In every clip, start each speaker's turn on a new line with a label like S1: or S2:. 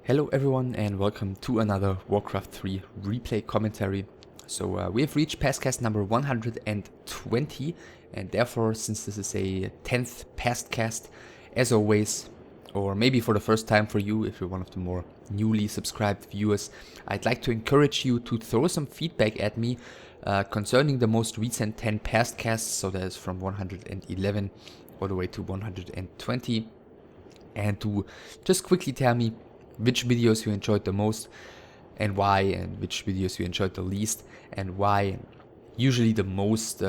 S1: Hello everyone and welcome to another Warcraft 3 replay commentary. So we have reached pastcast number 120 and therefore, since this is a 10th pastcast, as always, or maybe for the first time for you if you're one of the more newly subscribed viewers, I'd like to encourage you to throw some feedback at me concerning the most recent 10 pastcasts, so that is from 111 all the way to 120, and to just quickly tell me which videos you enjoyed the most and why, and which videos you enjoyed the least and why. Usually the most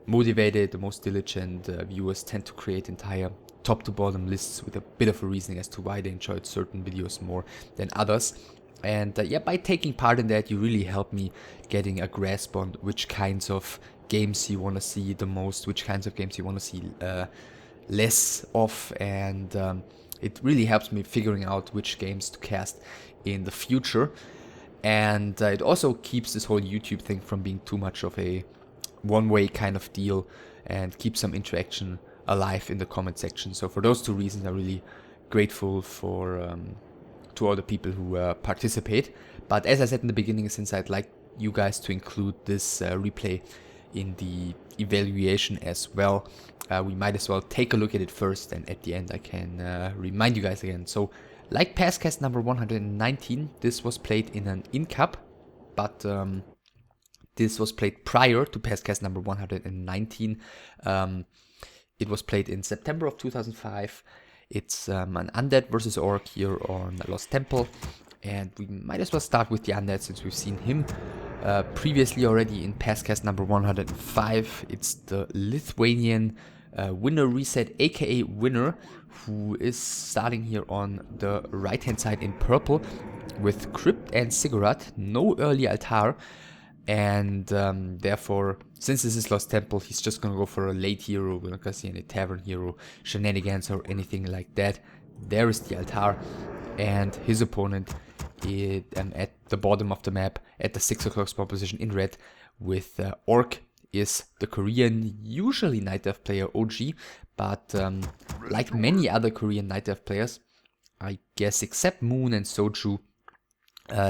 S1: motivated, the most diligent viewers tend to create entire top to bottom lists with a bit of a reasoning as to why they enjoyed certain videos more than others. And yeah, by taking part in that, you really help me getting a grasp on which kinds of games you want to see the most, which kinds of games you want to see less of, and it really helps me figuring out which games to cast in the future. And it also keeps this whole YouTube thing from being too much of a one-way kind of deal and keeps some interaction alive in the comment section. So for those two reasons, I'm really grateful for to all the people who participate. But as I said in the beginning, since I'd like you guys to include this replay in the evaluation as well, we might as well take a look at it first, and at the end I can remind you guys again. So like pastcast number 119, this was played in an in-cup, but this was played prior to pastcast number 119. It was played in September of 2005. It's an Undead versus Orc here on Lost Temple, and we might as well start with the Undead since we've seen him previously already in pastcast number 105. It's the Lithuanian WinneReseT, aka Winner, who is starting here on the right hand side in purple with Crypt and Ziggurat, no early altar, and therefore, since this is Lost Temple, he's just gonna go for a late hero. We're not gonna see any tavern hero shenanigans or anything like that. There is the altar, and his opponent at the bottom of the map at the 6 o'clock spawn position in red with Orc is the Korean, usually Night Elf player Ohjie, but like many other Korean Night Elf players, I guess except Moon and Soju,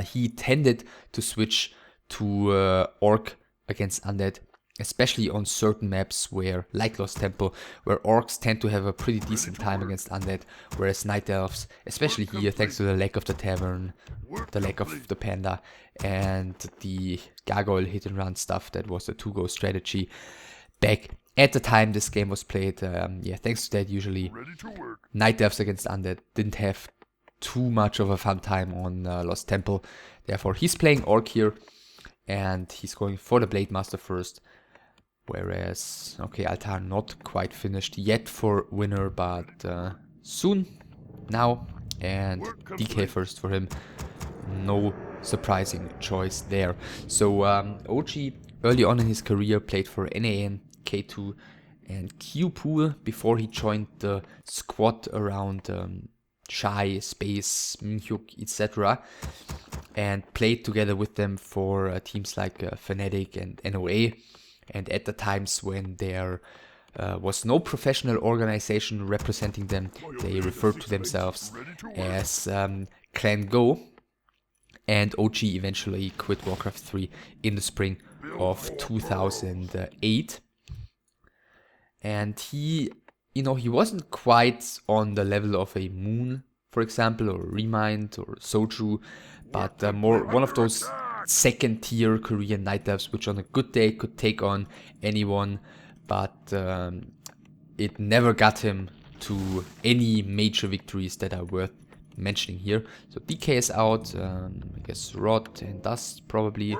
S1: he tended to switch to Orc against Undead, especially on certain maps where, like Lost Temple, where Orcs tend to have a pretty decent time against Undead, whereas Night Elves, especially here, thanks to the lack of the tavern, the lack of the panda, and the gargoyle hit and run stuff that was the to-go strategy back at the time this game was played, yeah, thanks to that, usually Night Elves against Undead didn't have too much of a fun time on Lost Temple. Therefore, he's playing Orc here, and he's going for the Blade Master first. Whereas, okay, altar not quite finished yet for Winner, but soon now. And DK first for him. No surprising choice there. So Ohjie early on in his career played for NAN, K2 and Q-Pool before he joined the squad around Shy, Space, Mhyuk, etc. and played together with them for teams like Fnatic and NOA. And at the times when there was no professional organization representing them, they referred to themselves as Clan Go. And Ohjie eventually quit Warcraft 3 in the spring of 2008. And he wasn't quite on the level of a Moon, for example, or Remind or Soju, but more one of those second tier Korean Night Elves which on a good day could take on anyone, but it never got him to any major victories that are worth mentioning here. So DK is out, I guess Rot and Dust probably.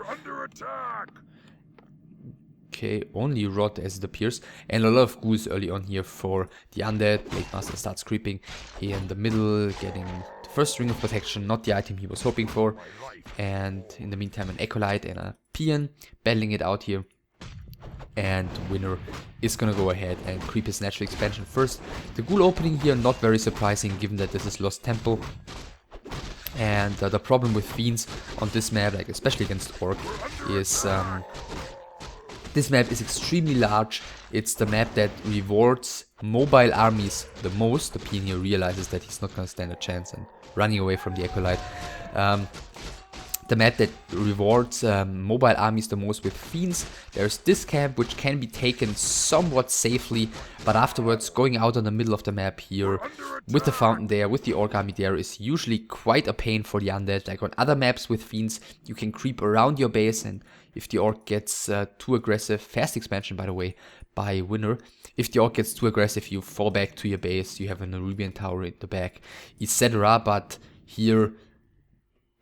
S1: Okay, only Rot as it appears, and a lot of goose early on here for the Undead. Blade Master starts creeping in the middle, getting the first ring of protection, not the item he was hoping for, and in the meantime an Acolyte and a Peon battling it out here. And Winner is gonna go ahead and creep his natural expansion first. The ghoul opening here not very surprising given that this is Lost Temple. And the problem with Fiends on this map, like especially against Orc, is This map is extremely large. It's the map that rewards mobile armies the most. The Pioneer realizes that he's not going to stand a chance and running away from the Acolyte. The map that rewards mobile armies the most with Fiends. There's this camp which can be taken somewhat safely, but afterwards going out on the middle of the map here with the fountain there, with the Orc army there, is usually quite a pain for the Undead. Like on other maps with Fiends, you can creep around your base, and if the Orc gets too aggressive, fast expansion by the way, by Winner. If the Orc gets too aggressive, you fall back to your base, you have a Nerubian tower in the back, etc. But here,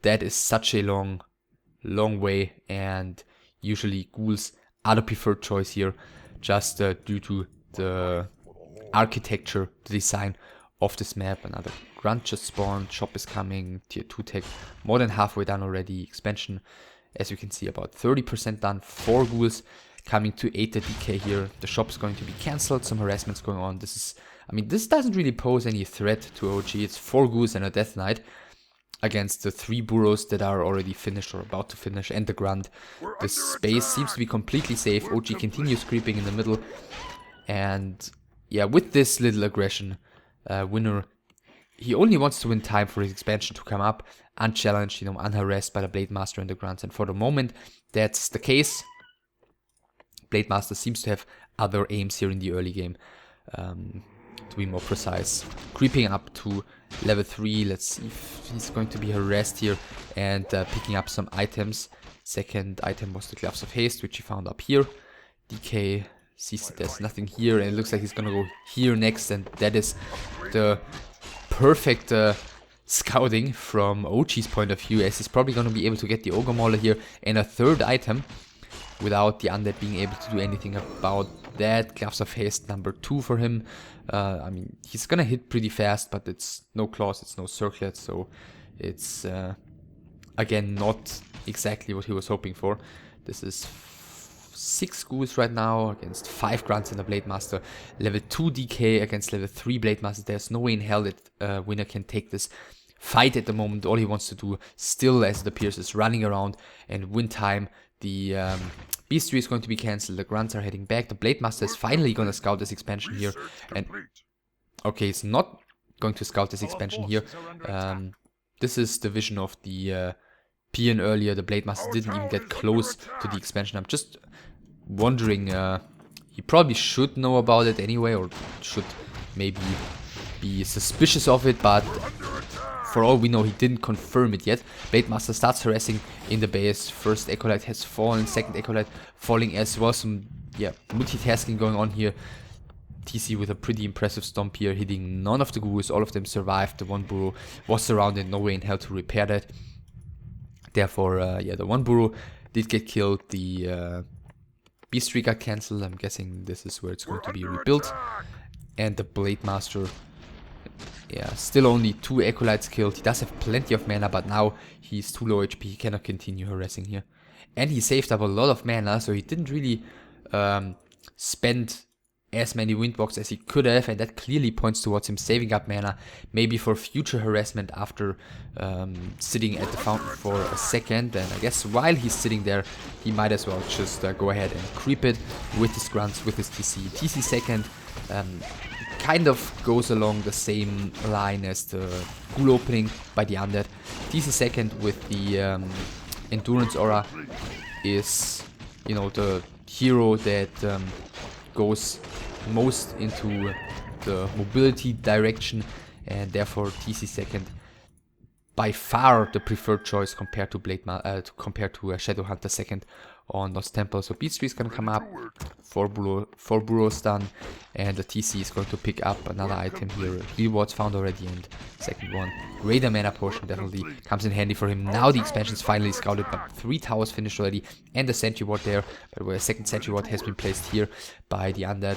S1: that is such a long way, and usually ghouls are the preferred choice here, just due to the architecture, the design of this map. Another grunt just spawned, shop is coming, tier 2 tech more than halfway done already, expansion as you can see about 30% done, 4 ghouls coming to 8 the DK here. The shop is going to be cancelled, some harassments going on. This is, I mean, this doesn't really pose any threat to Ohjie. It's 4 ghouls and a Death Knight against the 3 burrows that are already finished or about to finish, and the grunt. The space seems to be completely safe. Ohjie continues creeping in the middle, and yeah, with this little aggression, Winner, he only wants to win time for his expansion to come up, unchallenged, you know, unharassed by the Blade Master and the grunts, and for the moment, that's the case. Blade Master seems to have other aims here in the early game, to be more precise. Creeping up to level 3, let's see if he's going to be harassed here, and picking up some items. Second item was the Gloves of Haste, which he found up here. DK sees that there's nothing here, and it looks like he's gonna go here next, and that is the perfect scouting from Ohjie's point of view, as he's probably gonna be able to get the Ogre Mauler here and a third item without the Undead being able to do anything about that. Gloves of Haste number 2 for him. I mean, he's gonna hit pretty fast, but it's no claws, it's no circlet, so it's again not exactly what he was hoping for. This is 6 ghouls right now against 5 grunts and a Blade Master. Level 2 DK against level 3 Blade Master. There's no way in hell that Winner can take this fight at the moment. All he wants to do, still as it appears, is running around and win time. The Wc3 is going to be cancelled, the grunts are heading back, the Blade Master is finally going to scout this expansion here, and okay, he's not going to scout this expansion here. This is the vision of the Peon earlier. The Blade Master didn't even get close to the expansion. I'm just wondering, he probably should know about it anyway, or should maybe be suspicious of it, but for all we know, he didn't confirm it yet. Blade Master starts harassing in the base. First Acolyte has fallen, second Acolyte falling as well. Some, yeah, multitasking going on here. TC with a pretty impressive stomp here, hitting none of the ghouls. All of them survived. The one burrow was surrounded, no way in hell to repair that. Therefore, yeah, the one burrow did get killed. The Wc3 got cancelled. I'm guessing this is where it's going to be rebuilt. And the Blade Master, yeah, still only 2 Acolytes killed. He does have plenty of mana, but now he's too low HP. He cannot continue harassing here. And he saved up a lot of mana, so he didn't really spend as many windwalks as he could have, and that clearly points towards him saving up mana, maybe for future harassment after sitting at the fountain for a second. And I guess while he's sitting there, he might as well just go ahead and creep it with his grunts, with his TC. TC second kind of goes along the same line as the ghoul opening by the Undead. TC second with the Endurance Aura is, you know, the hero that goes most into the mobility direction, and therefore TC second by far the preferred choice compared to Shadowhunter second on Lost Temple. So Wc3 is going to come up, 4 burrows done, and the TC is going to pick up another item here. Rewards found already, and second one, Raider Mana Potion, definitely comes in handy for him. Now the expansion is finally scouted, but 3 towers finished already, and the Sentry Ward there, but where a second Sentry Ward has been placed here by the Undead.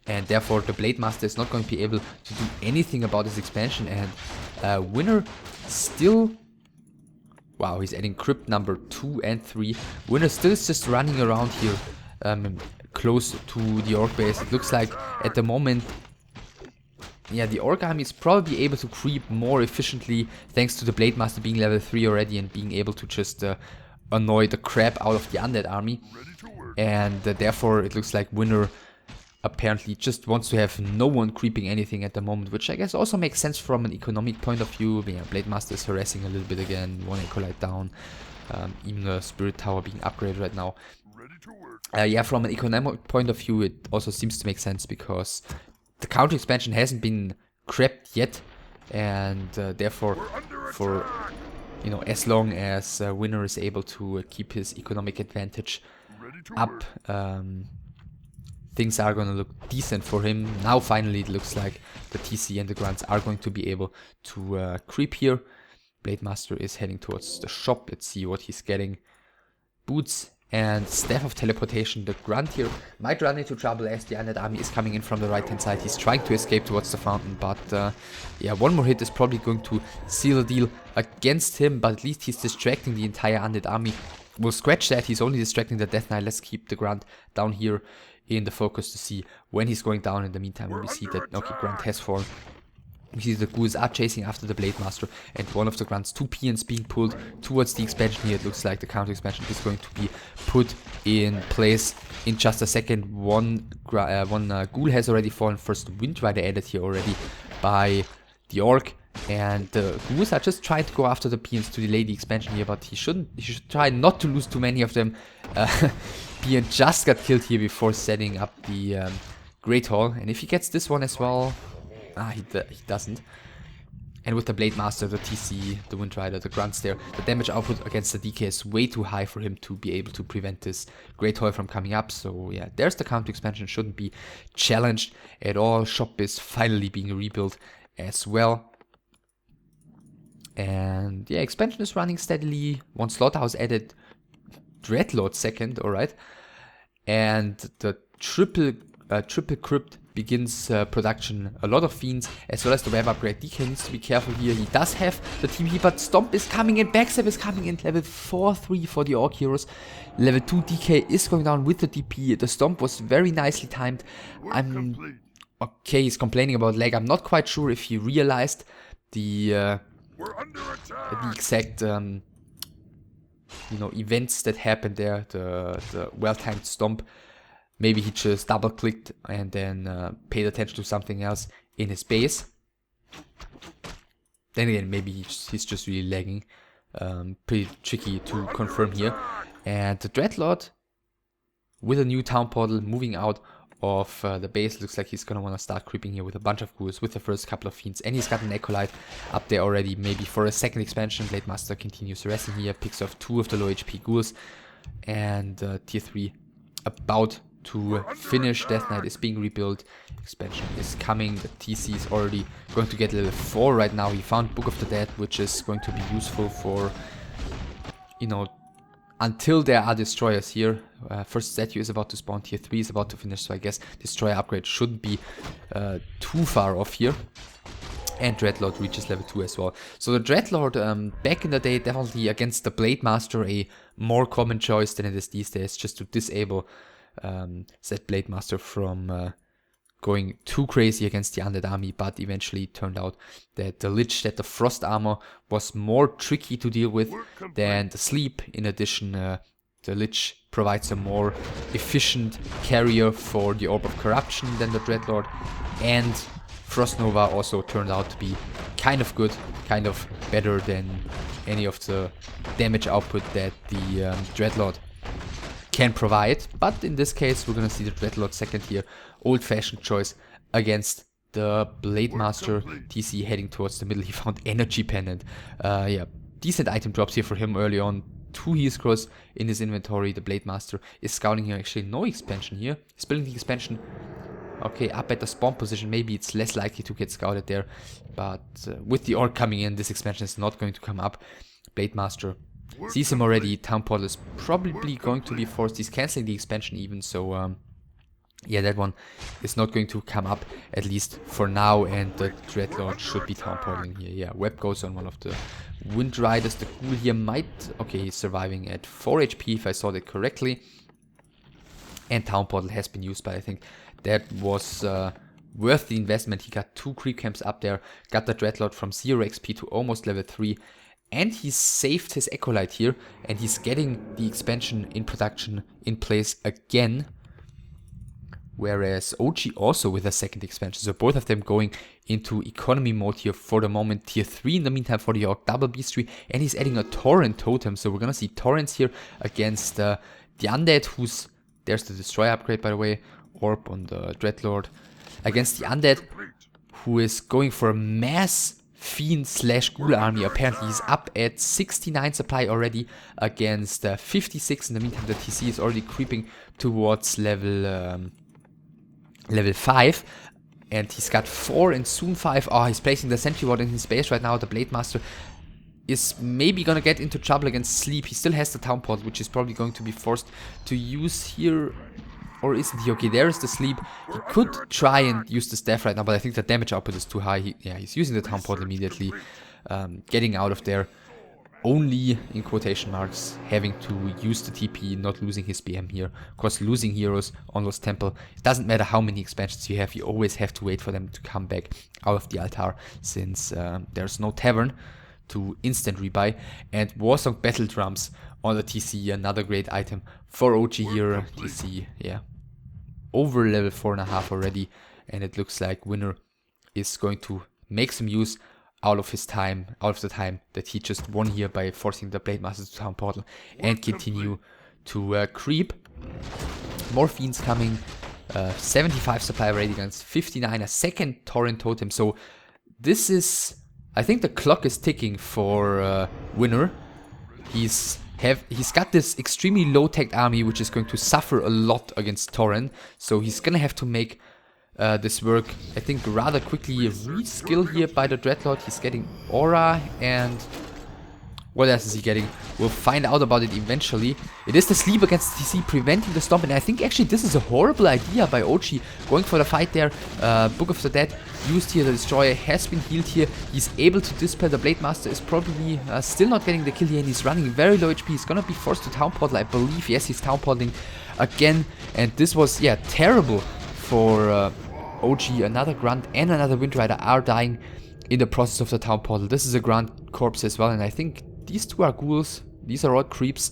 S1: And therefore the Blade Master is not going to be able to do anything about this expansion, and Winner still... Wow, he's adding crypt number 2 and 3. Winner still is just running around here close to the Orc base. It looks like at the moment, yeah, the Orc army is probably able to creep more efficiently thanks to the Blade Master being level 3 already and being able to just annoy the crap out of the Undead army. And therefore it looks like Winner apparently just wants to have no one creeping anything at the moment, which I guess also makes sense from an economic point of view. Yeah, Blade Master is harassing a little bit again, one Acolyte down, even the Spirit Tower being upgraded right now. Yeah, from an economic point of view, it also seems to make sense because the counter expansion hasn't been crept yet, and therefore, for as long as Winner is able to keep his economic advantage up, things are going to look decent for him. Now finally it looks like the TC and the Grunts are going to be able to creep here. Blade Master is heading towards the shop. Let's see what he's getting. Boots and Staff of Teleportation. The Grunt here might run into trouble as the Undead army is coming in from the right hand side. He's trying to escape towards the fountain, but yeah, one more hit is probably going to seal the deal against him, but at least he's distracting the entire Undead army. We'll scratch that, he's only distracting the Death Knight. Let's keep the Grunt down here in the focus to see when he's going down. In the meantime, we see that, okay, Grunt has fallen. We see the ghouls are chasing after the Blade Master, and one of the Grunts, 2 peons being pulled towards the expansion here. It looks like the counter expansion is going to be put in place in just a second. One ghoul has already fallen. First Wind Rider added here already by the Orc, and the ghouls are just trying to go after the peons to delay the expansion here, but he should try not to lose too many of them. Peon just got killed here before setting up the Great Hall, and if he gets this one as well, he doesn't. And with the Blade Master, the TC, the Wind Rider, the Grunts there, the damage output against the DK is way too high for him to be able to prevent this Great Hall from coming up. So yeah, there's the counter expansion, shouldn't be challenged at all. Shop is finally being rebuilt as well. And yeah, expansion is running steadily. One Slaughterhouse added, Dreadlord second, alright. And the triple crypt begins production. A lot of fiends, as well as the web upgrade. DK needs to be careful here. He does have the TP, but Stomp is coming in, Backstab is coming in. Level 4-3 for the Orc heroes. Level 2 DK is going down with the DP. The Stomp was very nicely timed. Okay, he's complaining about lag. I'm not quite sure if he realized the exact events that happened there. The well-timed Stomp. Maybe he just double-clicked and then paid attention to something else in his base. Then again, maybe he's just really lagging. Pretty tricky to confirm here. And the Dreadlord, with a new town portal, moving out of the base. Looks like he's gonna want to start creeping here with a bunch of ghouls, with the first couple of fiends. And he's got an Acolyte up there already, maybe for a second expansion. Blade Master continues harassing here, picks off 2 of the low HP ghouls. And tier 3 about to finish. Death Knight is being rebuilt. Expansion is coming. The TC is already going to get level 4 right now. He found Book of the Dead, which is going to be useful for, until there are destroyers here. First statue is about to spawn. Tier 3 is about to finish, so I guess destroyer upgrade shouldn't be too far off here. And Dreadlord reaches level 2 as well. So the Dreadlord, back in the day, definitely against the Blade Master, a more common choice than it is these days, just to disable that Blade Master from going too crazy against the Undead army. But eventually it turned out that the Lich, that the Frost Armor was more tricky to deal with than the Sleep. In addition, the Lich provides a more efficient carrier for the Orb of Corruption than the Dreadlord. And Frost Nova also turned out to be kind of good, kind of better than any of the damage output that the Dreadlord can provide. But in this case, we're gonna see the Dreadlord second here. Old-fashioned choice against the Blade Master. TC heading towards the middle. He found Energy Pendant. Yeah, decent item drops here for him early on. 2 heal scrolls in his inventory. The Blade Master is scouting here. Actually, no expansion here. He's building the expansion. Okay, up at the spawn position. Maybe it's less likely to get scouted there. But with the Orc coming in, this expansion is not going to come up. Blade Master sees him already. Town portal is probably going to be forced. He's cancelling the expansion even, so yeah, that one is not going to come up, at least for now. And the Dreadlord should be town portaling here. Yeah, web goes on one of the Wind Riders. The ghoul here might... Okay, he's surviving at 4 HP if I saw that correctly. And town portal has been used, but I think that was worth the investment. He got 2 creep camps up there, got the Dreadlord from 0 XP to almost level 3. And he saved his Acolyte here, and he's getting the expansion in production in place again. Whereas Ohjie also with a second expansion. So both of them going into economy mode here for the moment. Tier 3 in the meantime for the Orc double beastry. And he's adding a Torrent totem. So we're gonna see Torrents here against the Undead, who's... There's the Destroyer upgrade, by the way. Orb on the Dreadlord. Against the Undead, who is going for a mass Fiend / Ghoul army. Apparently he's up at 69 supply already against 56. In the meantime, the TC is already creeping towards level 5. And he's got 4 and soon 5. Oh, he's placing the Sentry Ward in his base right now. The Blade Master is maybe gonna get into trouble against Sleep. He still has the Town Portal, which is probably going to be forced to use here. Or isn't he? Okay, there is the Sleep. He could try and use the Staff right now, but I think the damage output is too high. He's using the Town Portal immediately. Getting out of there. Only, in quotation marks, having to use the TP, not losing his BM here. Of course, losing heroes on Lost Temple. It doesn't matter how many expansions you have. You always have to wait for them to come back out of the altar, since there's no tavern to instant rebuy. And Warsong Battle Drums on the TC, another great item for Ohjie here. TC, yeah, over level 4.5 already, and it looks like Winner is going to make some use out of the time that he just won here by forcing the Blade Master to Town Portal and continue to creep. More Fiends coming, 75 supply already against 59, a second Torrent Totem. So this is, I think the clock is ticking for Winner. He's got this extremely low-tech army, which is going to suffer a lot against Torrent. So he's gonna have to make this work, I think, rather quickly. Reskill here by the Dreadlord. He's getting Aura, and what else is he getting? We'll find out about it eventually. It is the Sleep against TC, preventing the Stomp, and I think actually this is a horrible idea by Ohjie, going for the fight there. Book of the Dead used here, the Destroyer has been healed here. He's able to dispel. The Blade Master is probably still not getting the kill here, and he's running very low HP. He's gonna be forced to Town Portal, I believe. Yes, he's Town Portaling again, and this was, yeah, terrible for Ohjie. Another Grunt and another Windrider are dying in the process of the Town Portal. This is a Grunt corpse as well, and I think these two are ghouls. These are all creeps.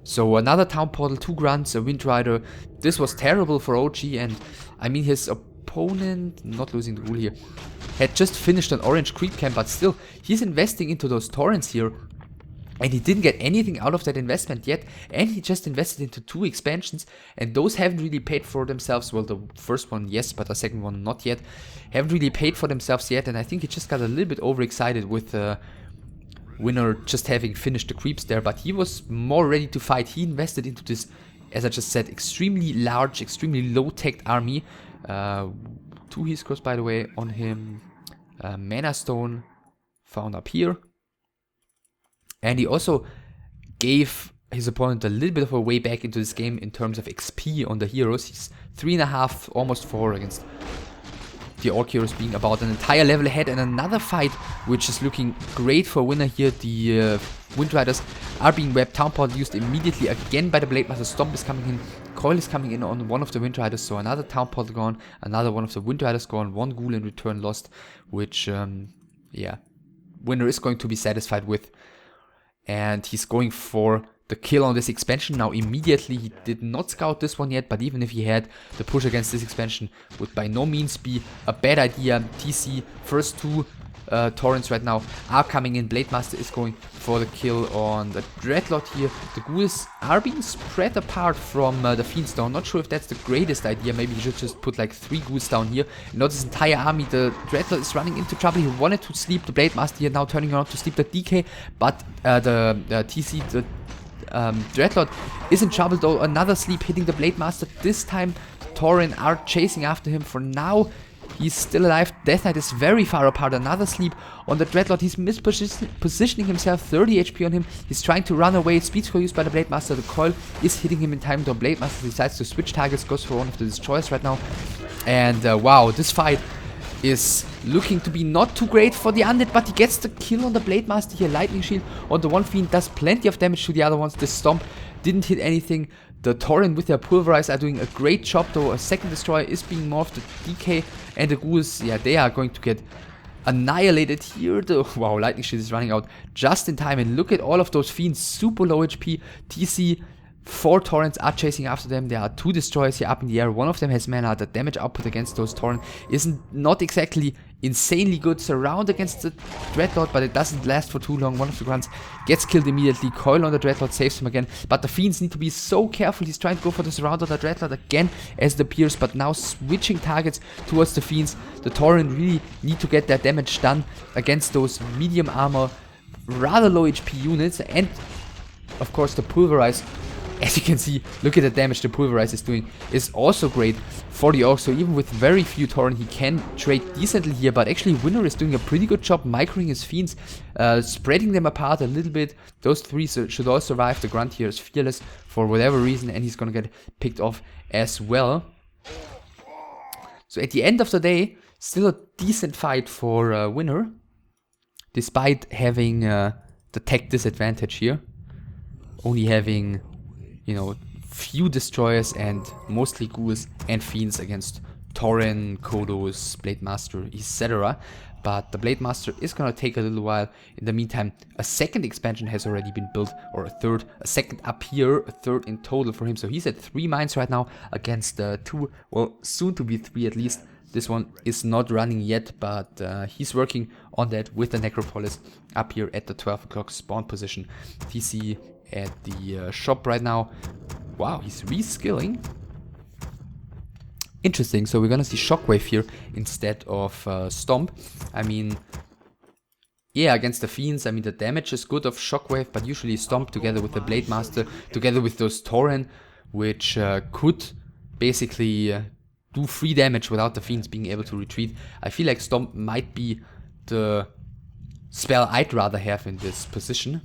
S1: So another Town Portal, 2 Grunts, a Windrider. This was terrible for Ohjie, and I mean his opponent, not losing the ghoul here, had just finished an orange creep camp, but still, he's investing into those torrents here. And he didn't get anything out of that investment yet, and he just invested into 2 expansions, and those haven't really paid for themselves. Well, the first one, yes, but the second one, not yet. Haven't really paid for themselves yet, and I think he just got a little bit overexcited with Winner just having finished the creeps there, but he was more ready to fight. He invested into this, as I just said, extremely large, extremely low-tech army. 2 heal scrolls, by the way, on him. Mana Stone found up here. And he also gave his opponent a little bit of a way back into this game in terms of XP on the heroes. He's 3.5, almost 4 against the Orc heroes, being about an entire level ahead. And another fight which is looking great for Winner here. The Windriders are being webbed. Town Portal used immediately again by the Blade Master. Stomp is coming in. Coil is coming in on one of the Windriders. So another Town Portal gone. Another one of the Windriders gone. 1 ghoul in return lost. Which, yeah, Winner is going to be satisfied with. And he's going for the kill on this expansion now immediately. He did not scout this one yet, but even if he had, the push against this expansion would by no means be a bad idea. TC, first 2 torrents right now are coming in. Blade Master is going for the kill on the Dreadlord here. The ghouls are being spread apart from the Fiends down. Not sure if that's the greatest idea. Maybe you should just put like 3 ghouls down here. Not this entire army. The Dreadlord is running into trouble. He wanted to sleep. The Blade Master here now turning around to sleep the DK, but the TC, the Dreadlord is in trouble though. Another sleep hitting the Blade Master. This time Tauren are chasing after him. For now he's still alive. Death Knight is very far apart. Another sleep on the Dreadlord. He's mispositioning himself. 30 HP on him. He's trying to run away. Speed scroll used by the Blade Master. The coil is hitting him in time. The Blade Master decides to switch targets. Goes for one of the destroyers right now. And wow, this fight is looking to be not too great for the Undead, but he gets the kill on the Blade Master here. Lightning Shield on the one Fiend does plenty of damage to the other ones. The Stomp didn't hit anything. The Tauren with their Pulverize are doing a great job though. A second Destroyer is being morphed. The DK and the Ghouls, yeah, they are going to get annihilated here. Wow, lightning shield is running out just in time, and look at all of those fiends, super low HP. TC, 4 torrents are chasing after them. There are 2 destroyers here up in the air. One of them has mana. The damage output against those torrent isn't not exactly insanely good. Surround against the Dreadlord, but it doesn't last for too long. One of the grunts gets killed immediately. Coil on the Dreadlord saves him again, but the fiends need to be so careful. He's trying to go for the surround on the Dreadlord again as it appears, but now switching targets towards the fiends. The torrent really need to get their damage done against those medium armor, rather low HP units, and of course the pulverize. As you can see, look at the damage the Pulverize is doing, is also great for the Orc. So even with very few Torrent, he can trade decently here. But actually, Winner is doing a pretty good job microing his Fiends, spreading them apart a little bit. Those 3 should all survive. The Grunt here is fearless for whatever reason, and he's gonna get picked off as well. So at the end of the day, still a decent fight for Winner, despite having the tech disadvantage here. Only having, you know, few destroyers and mostly ghouls and fiends against Tauren, Kodos, Blade Master, etc. But the Blade Master is gonna take a little while. In the meantime, a second expansion has already been built, or a second up here, a third in total for him. So he's at 3 mines right now against 2, well, soon to be 3 at least. This one is not running yet, but he's working on that with the Necropolis up here at the 12 o'clock spawn position. TC at the shop right now. Wow, he's reskilling. Interesting, so we're gonna see Shockwave here instead of Stomp. I mean, yeah, against the Fiends, I mean, the damage is good of Shockwave, but usually Stomp together with the Blade Master, together with those Tauren, which could basically do free damage without the Fiends being able to retreat. I feel like Stomp might be the spell I'd rather have in this position.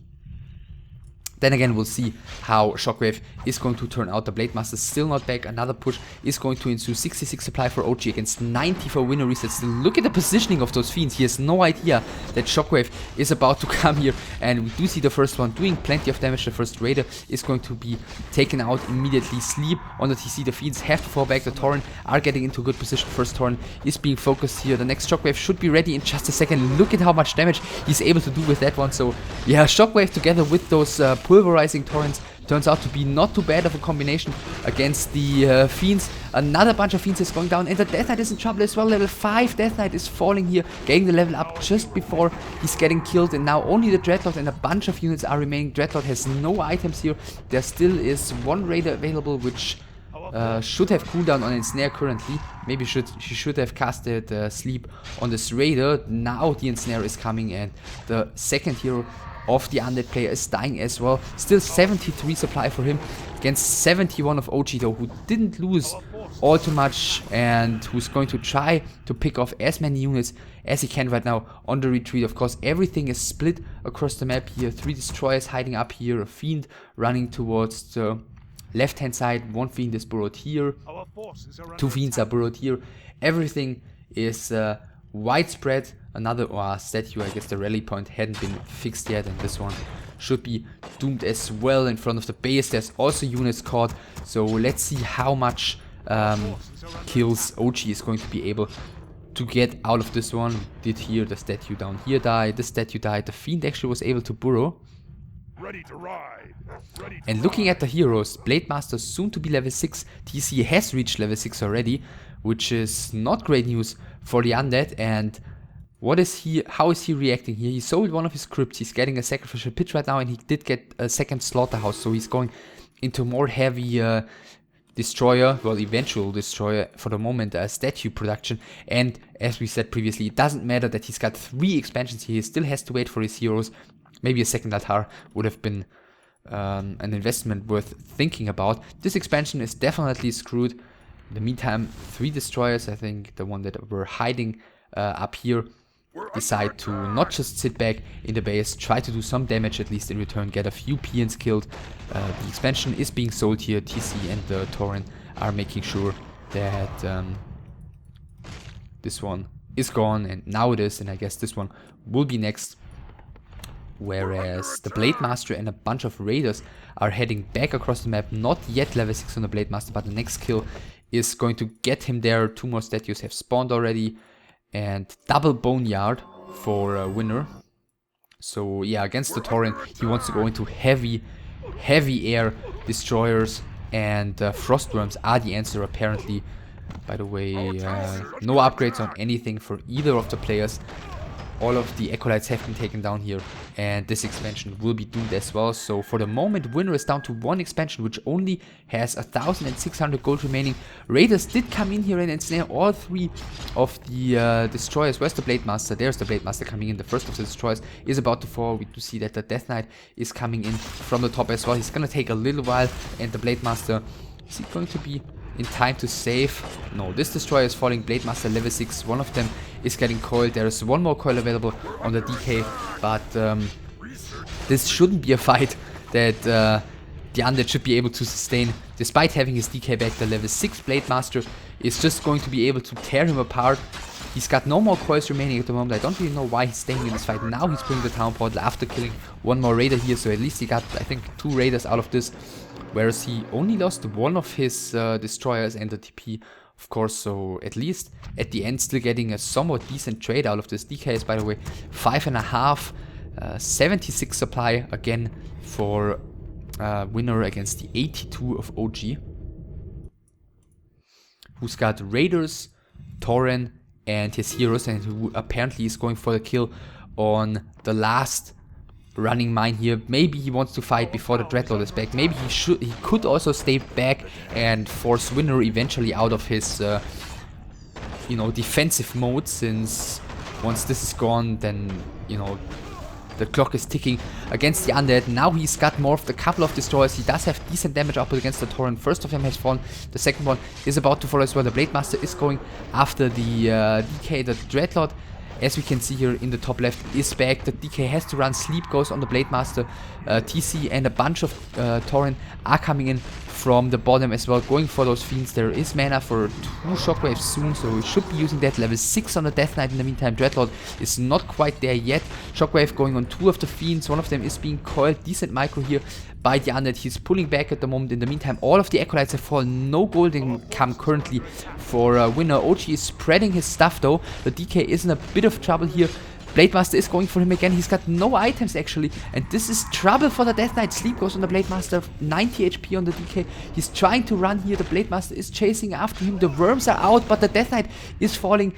S1: Then again, we'll see how Shockwave is going to turn out. The Blade Master still not back. Another push is going to ensue. 66 supply for Ohjie against 90 for WinneReseT. Still, look at the positioning of those Fiends. He has no idea that Shockwave is about to come here. And we do see the first one doing plenty of damage. The first Raider is going to be taken out immediately. Sleep on the TC. The Fiends have to fall back. The Tauren are getting into a good position. First Tauren is being focused here. The next Shockwave should be ready in just a second. Look at how much damage he's able to do with that one. So yeah, Shockwave together with those pulverizing torrents turns out to be not too bad of a combination against the Fiends. Another bunch of Fiends is going down, and the Death Knight is in trouble as well. Level 5 Death Knight is falling here, getting the level up just before he's getting killed, and now only the Dreadlord and a bunch of units are remaining. Dreadlord has no items here. There still is one Raider available, which should have cooldown on Ensnare currently. Maybe she should have casted Sleep on this Raider. Now the Ensnare is coming, and the second hero of the Undead player is dying as well. Still 73 supply for him against 71 of Ohjie, though, who didn't lose all too much and who's going to try to pick off as many units as he can right now on the retreat. Of course, everything is split across the map here. 3 destroyers hiding up here, a Fiend running towards the left hand side, 1 Fiend is burrowed here, 2 Fiends are burrowed here. Everything is widespread. Another statue, I guess the rally point hadn't been fixed yet, and this one should be doomed as well in front of the base. There's also units caught, so let's see how much kills Ohjie is going to be able to get out of this one. Did hear the statue down here die, this statue died, the Fiend actually was able to burrow. Ready to ride. And looking at the heroes, Blade Master soon to be level 6, TC has reached level 6 already, which is not great news for the Undead. And how is he reacting here? He sold one of his crypts, he's getting a sacrificial pit right now, and he did get a second slaughterhouse, so he's going into more heavy destroyer, well, eventual destroyer for the moment, statue production. And as we said previously, it doesn't matter that he's got 3 expansions here, he still has to wait for his heroes. Maybe a second altar would have been an investment worth thinking about. This expansion is definitely screwed. In the meantime, 3 destroyers, I think the one that were hiding up here, decide to not just sit back in the base, try to do some damage at least in return, get a few PNs killed. The expansion is being sold here. TC and the Tauren are making sure that this one is gone, and now it is, and I guess this one will be next. Whereas the Blade Master and a bunch of Raiders are heading back across the map. Not yet level 6 on the Blade Master, but the next kill is going to get him there. 2 more statues have spawned already. And double Boneyard for Winner. So yeah, against the Tauren, he wants to go into heavy air destroyers, and Frostworms are the answer apparently. By the way, no upgrades on anything for either of the players. All of the Acolytes have been taken down here, and this expansion will be doomed as well. So for the moment, Winner is down to one expansion, which only has 1,600 gold remaining. Raiders did come in here and ensnare all three of the destroyers. Where's the Blade Master? There's the Blade Master coming in. The first of the destroyers is about to fall. We do see that the Death Knight is coming in from the top as well. He's gonna take a little while, and the Blade Master, is he going to be in time to save? No, this destroyer is falling. Blade Master level 6. One of them is getting coiled. There is one more coil available on the DK, but this shouldn't be a fight that the Undead should be able to sustain. Despite having his DK back, the level 6 Blade Master is just going to be able to tear him apart. He's got no more coils remaining at the moment. I don't really know why he's staying in this fight. Now he's putting the Town Portal after killing one more Raider here, so at least he got, I think, 2 Raiders out of this. Whereas he only lost one of his destroyers and the TP, of course, so at least at the end still getting a somewhat decent trade out of this. DK is, by the way, 5.5, 76 supply again for Winner against the 82 of Ohjie, who's got Raiders, Tauren, and his heroes, and who apparently is going for the kill on the last running mine here. Maybe he wants to fight before the Dreadlord is back. Maybe he could also stay back and force Winner eventually out of his you know, defensive mode, since once this is gone, then, you know, the clock is ticking against the Undead. Now he's got more of the couple of destroyers. He does have decent damage output against the Tauren. First of them has fallen. The second one is about to fall as well. The Blade Master is going after the DK. The Dreadlord, as we can see here in the top left, is back. The DK has to run. Sleep goes on the Blade Master. TC and a bunch of Tauren are coming in from the bottom as well, going for those fiends. There is mana for 2 shockwaves soon, so we should be using that. Level 6 on the Death Knight in the meantime. Dreadlord is not quite there yet. Shockwave going on 2 of the fiends. One of them is being coiled. Decent micro here by the Undead. He's pulling back at the moment. In the meantime, all of the Acolytes have fallen. No gold income currently for Winner. Ohjie is spreading his stuff though. The DK is in a bit of trouble here. Blade Master is going for him again. He's got no items actually, and this is trouble for the Death Knight. Sleep goes on the Blade Master, 90 HP on the DK. He's trying to run here. The Blade Master is chasing after him. The worms are out, but the Death Knight is falling.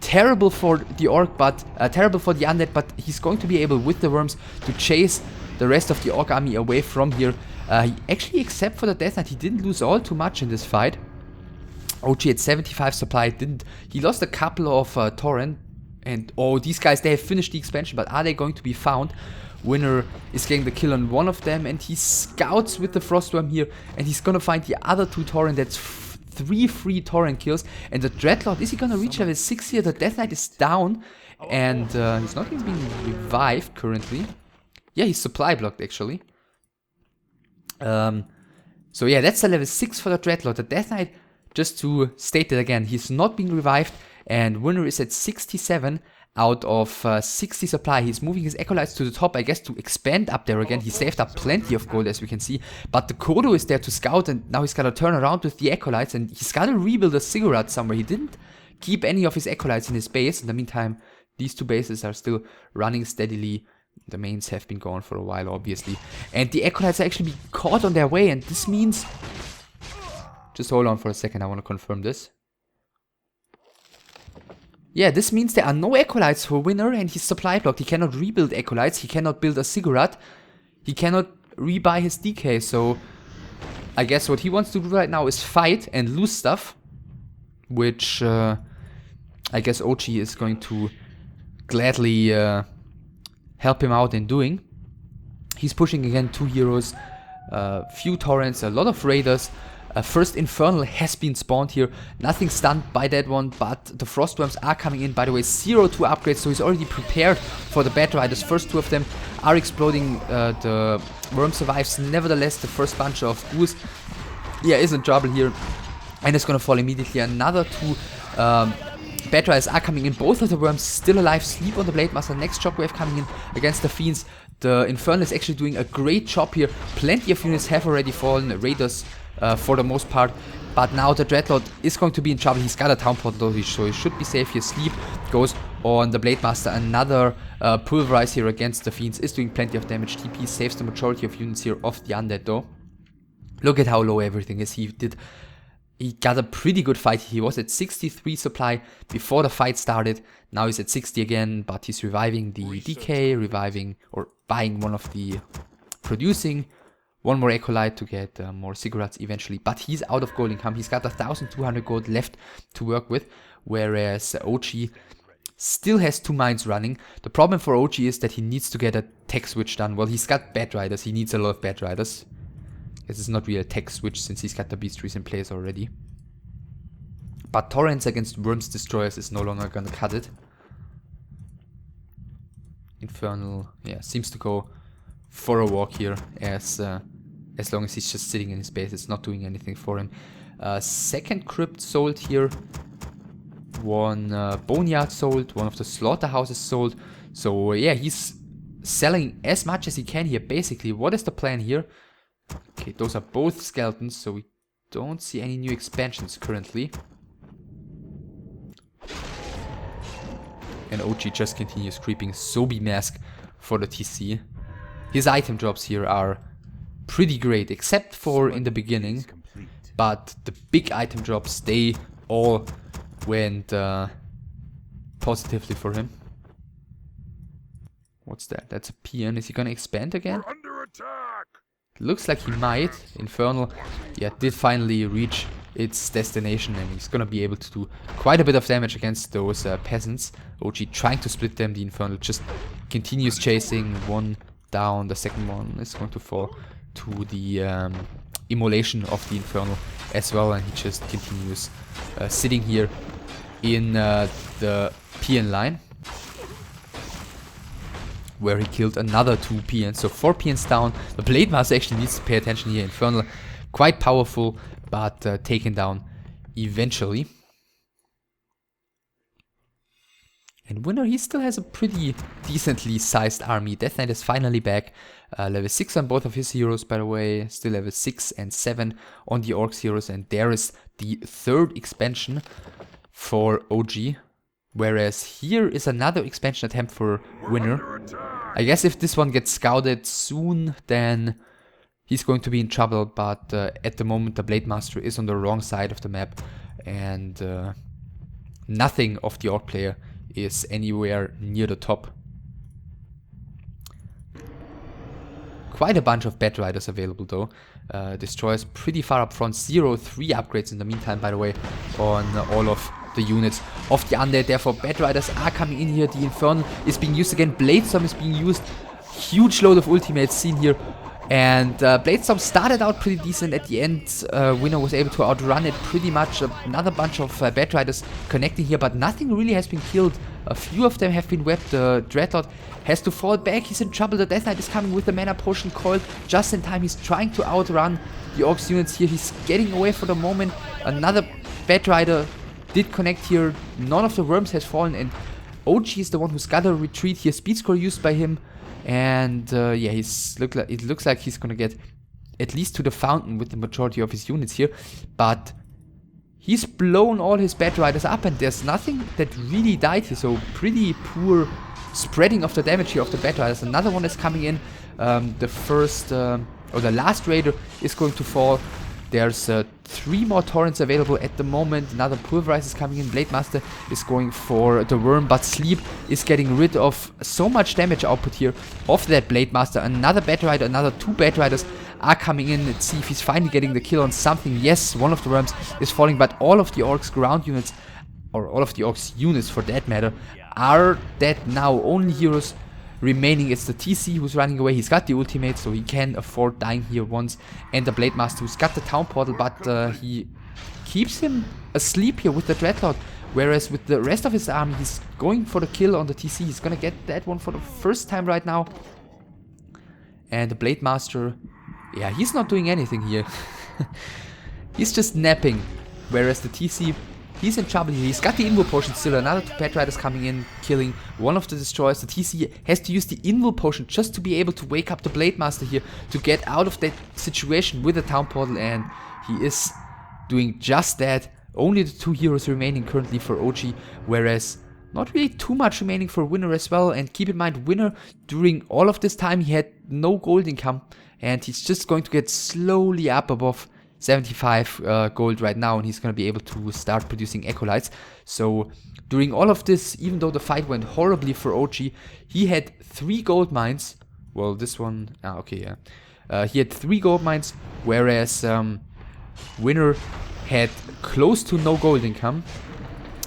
S1: Terrible for the Orc, but terrible for the Undead, but he's going to be able with the worms to chase the rest of the Orc army away from here. He actually, except for the Death Knight, he didn't lose all too much in this fight. Ohjie at 75 supply he lost a couple of Tauren. And oh, these guys, they have finished the expansion, but are they going to be found? Winner is getting the kill on one of them, and he scouts with the Frostworm here, and he's gonna find the other 2 Tauren. That's 3 free Tauren kills. And the Dreadlord, is he gonna reach level 6 here? The Death Knight is down, and he's not even being revived currently. Yeah, he's supply blocked actually. So yeah, that's the level 6 for the Dreadlord. The Death Knight, just to state it again, he's not being revived. And Winner is at 67 out of 60 supply. He's moving his Acolytes to the top, I guess, to expand up there again. He saved up plenty of gold, as we can see. But the Kodo is there to scout, and now he's got to turn around with the Acolytes. And he's got to rebuild a Ziggurat somewhere. He didn't keep any of his Acolytes in his base. In the meantime, these 2 bases are still running steadily. The mains have been gone for a while, obviously. And the Acolytes are actually being caught on their way. And this means... Just hold on for a second, I want to confirm this. Yeah, this means there are no Acolytes for Winner, and he's supply blocked. He cannot rebuild Acolytes, he cannot build a Ziggurat, he cannot rebuy his DK, so I guess what he wants to do right now is fight and lose stuff, which I guess Ohjie is going to gladly help him out in doing. He's pushing again 2 heroes, few Taurens, a lot of Raiders. First Infernal has been spawned here. Nothing stunned by that one, but the Frostworms are coming in. By the way, 0 to upgrade, so he's already prepared for the Bat Riders. First 2 of them are exploding. The Worm survives. Nevertheless, the first bunch of ghouls, yeah, is in trouble here. And it's gonna fall immediately. Another 2 Bat Riders are coming in. Both of the Worms still alive. Sleep on the Blade Master. Next Shockwave coming in against the Fiends. The Infernal is actually doing a great job here. Plenty of units have already fallen. Raiders for the most part. But now the Dreadlord is going to be in trouble. He's got a town portal though, so he should be safe here. Sleep goes on the Blade Master. Another pulverize here against the Fiends is doing plenty of damage. TP saves the majority of units here of the Undead though. Look at how low everything is. He got a pretty good fight. He was at 63 supply before the fight started. Now he's at 60 again, but he's reviving the DK, reviving or buying one of the producing. One more Acolyte to get more cigarettes eventually. But he's out of gold income. He's got 1,200 gold left to work with. Whereas Ohjie still has 2 mines running. The problem for Ohjie is that he needs to get a tech switch done. Well, he's got Bat Riders. He needs a lot of Bat Riders. This is not really a tech switch since he's got the beastries in place already. But Torrents against Worms Destroyers is no longer gonna cut it. Infernal, yeah, seems to go for a walk here as long as he's just sitting in his base. It's not doing anything for him. Second crypt sold here. One boneyard sold. One of the slaughterhouses sold. So yeah, he's selling as much as he can here. Basically, what is the plan here? Okay, those are both skeletons, so we don't see any new expansions currently. And Ohjie just continues creeping. Sobi Mask for the TC. His item drops here are pretty great, except for in the beginning. But the big item drops, they all went positively for him. What's that? That's a PN. Is he gonna expand again?
S2: We're under attack.
S1: Looks like he might. Infernal, yeah, did finally reach its destination and he's gonna be able to do quite a bit of damage against those peasants. Ohjie trying to split them. The Infernal just continues chasing. One down, the second one is going to fall to the immolation of the Infernal as well, and he just continues sitting here in the PN line, where he killed another 2 PNs, so 4 PNs down. The Blade Master actually needs to pay attention here. Infernal, quite powerful, but taken down eventually. And Winner, he still has a pretty decently sized army. Death Knight is finally back. Level 6 on both of his heroes, by the way. Still level 6 and 7 on the Orcs heroes. And there is the 3rd expansion for Ohjie. Whereas here is another expansion attempt for Winner. I guess if this one gets scouted soon, then he's going to be in trouble. But at the moment, the Blade Master is on the wrong side of the map. And nothing of the Orc player is anywhere near the top. Quite a bunch of Bat Riders available though. Destroyers pretty far up front. 0-3 upgrades in the meantime, by the way, on all of the units of the Undead. Therefore, Bat Riders are coming in here. The Infernal is being used again. Bladestorm is being used. Huge load of ultimates seen here. And Bladestorm started out pretty decent. At the end, Winner was able to outrun it pretty much. Another bunch of Bat Riders connecting here, but nothing really has been killed. A few of them have been webbed. The Dreadlord has to fall back. He's in trouble. The Death Knight is coming with the mana potion coiled just in time. He's trying to outrun the Orcs units here. He's getting away for the moment. Another Bat Rider did connect here. None of the worms has fallen, and Ohjie is the one who's got a retreat here. Speed score used by him. And yeah, it looks like he's gonna get at least to the fountain with the majority of his units here. But he's blown all his Bat Riders up, and there's nothing that really died here. So pretty poor spreading of the damage here of the Bat Riders. Another one is coming in. The first or the last Raider is going to fall. There's 3 more Torrents available at the moment. Another Pulverize is coming in. Blade Master is going for the Worm, but Sleep is getting rid of so much damage output here of that Blade Master. Another Bat Rider, another 2 Bat Riders are coming in. Let's see if he's finally getting the kill on something. Yes, one of the Worms is falling, but all of the Orcs ground units, or all of the Orcs units for that matter, are dead now. Only heroes remaining, it's the TC who's running away. He's got the ultimate, so he can afford dying here once. And the Blade Master who's got the town portal, but he keeps him asleep here with the Dreadlord. Whereas with the rest of his army, he's going for the kill on the TC. He's gonna get that one for the first time right now. And the Blade Master, yeah, he's not doing anything here. He's just napping. Whereas the TC He's in trouble here. He's got the Invul Potion still. Another 2 Bat Riders coming in, killing one of the destroyers. The TC has to use the Invul Potion just to be able to wake up the Blade Master here to get out of that situation with the Town Portal, and he is doing just that. Only the 2 heroes remaining currently for Ohjie, whereas not really too much remaining for Winner as well. And keep in mind, Winner, during all of this time, he had no gold income, and he's just going to get slowly up above 75 gold right now, and he's going to be able to start producing Echolites. So during all of this, even though the fight went horribly for Ohjie, he had 3 gold mines. Well, this one, okay, yeah. He had 3 gold mines, whereas Winner had close to no gold income.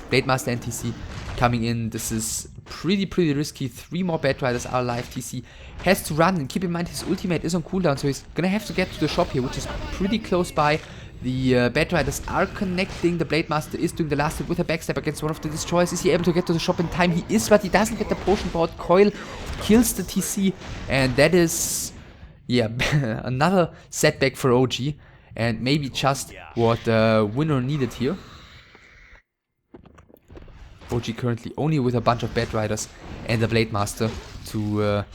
S1: Blade Master and TC coming in. This is pretty risky. 3 more Bat Riders are alive. TC has to run, and keep in mind his ultimate is on cooldown, so he's gonna have to get to the shop here, which is pretty close by. The Bat Riders are connecting. The Blade Master is doing the last hit with a backstab against one of the destroyers. Is he able to get to the shop in time? He is, but he doesn't get the potion board. Coil kills the TC, and that is, yeah, another setback for Ohjie, and maybe just what Winner needed here. Ohjie currently only with a bunch of Bat Riders and the Blade Master to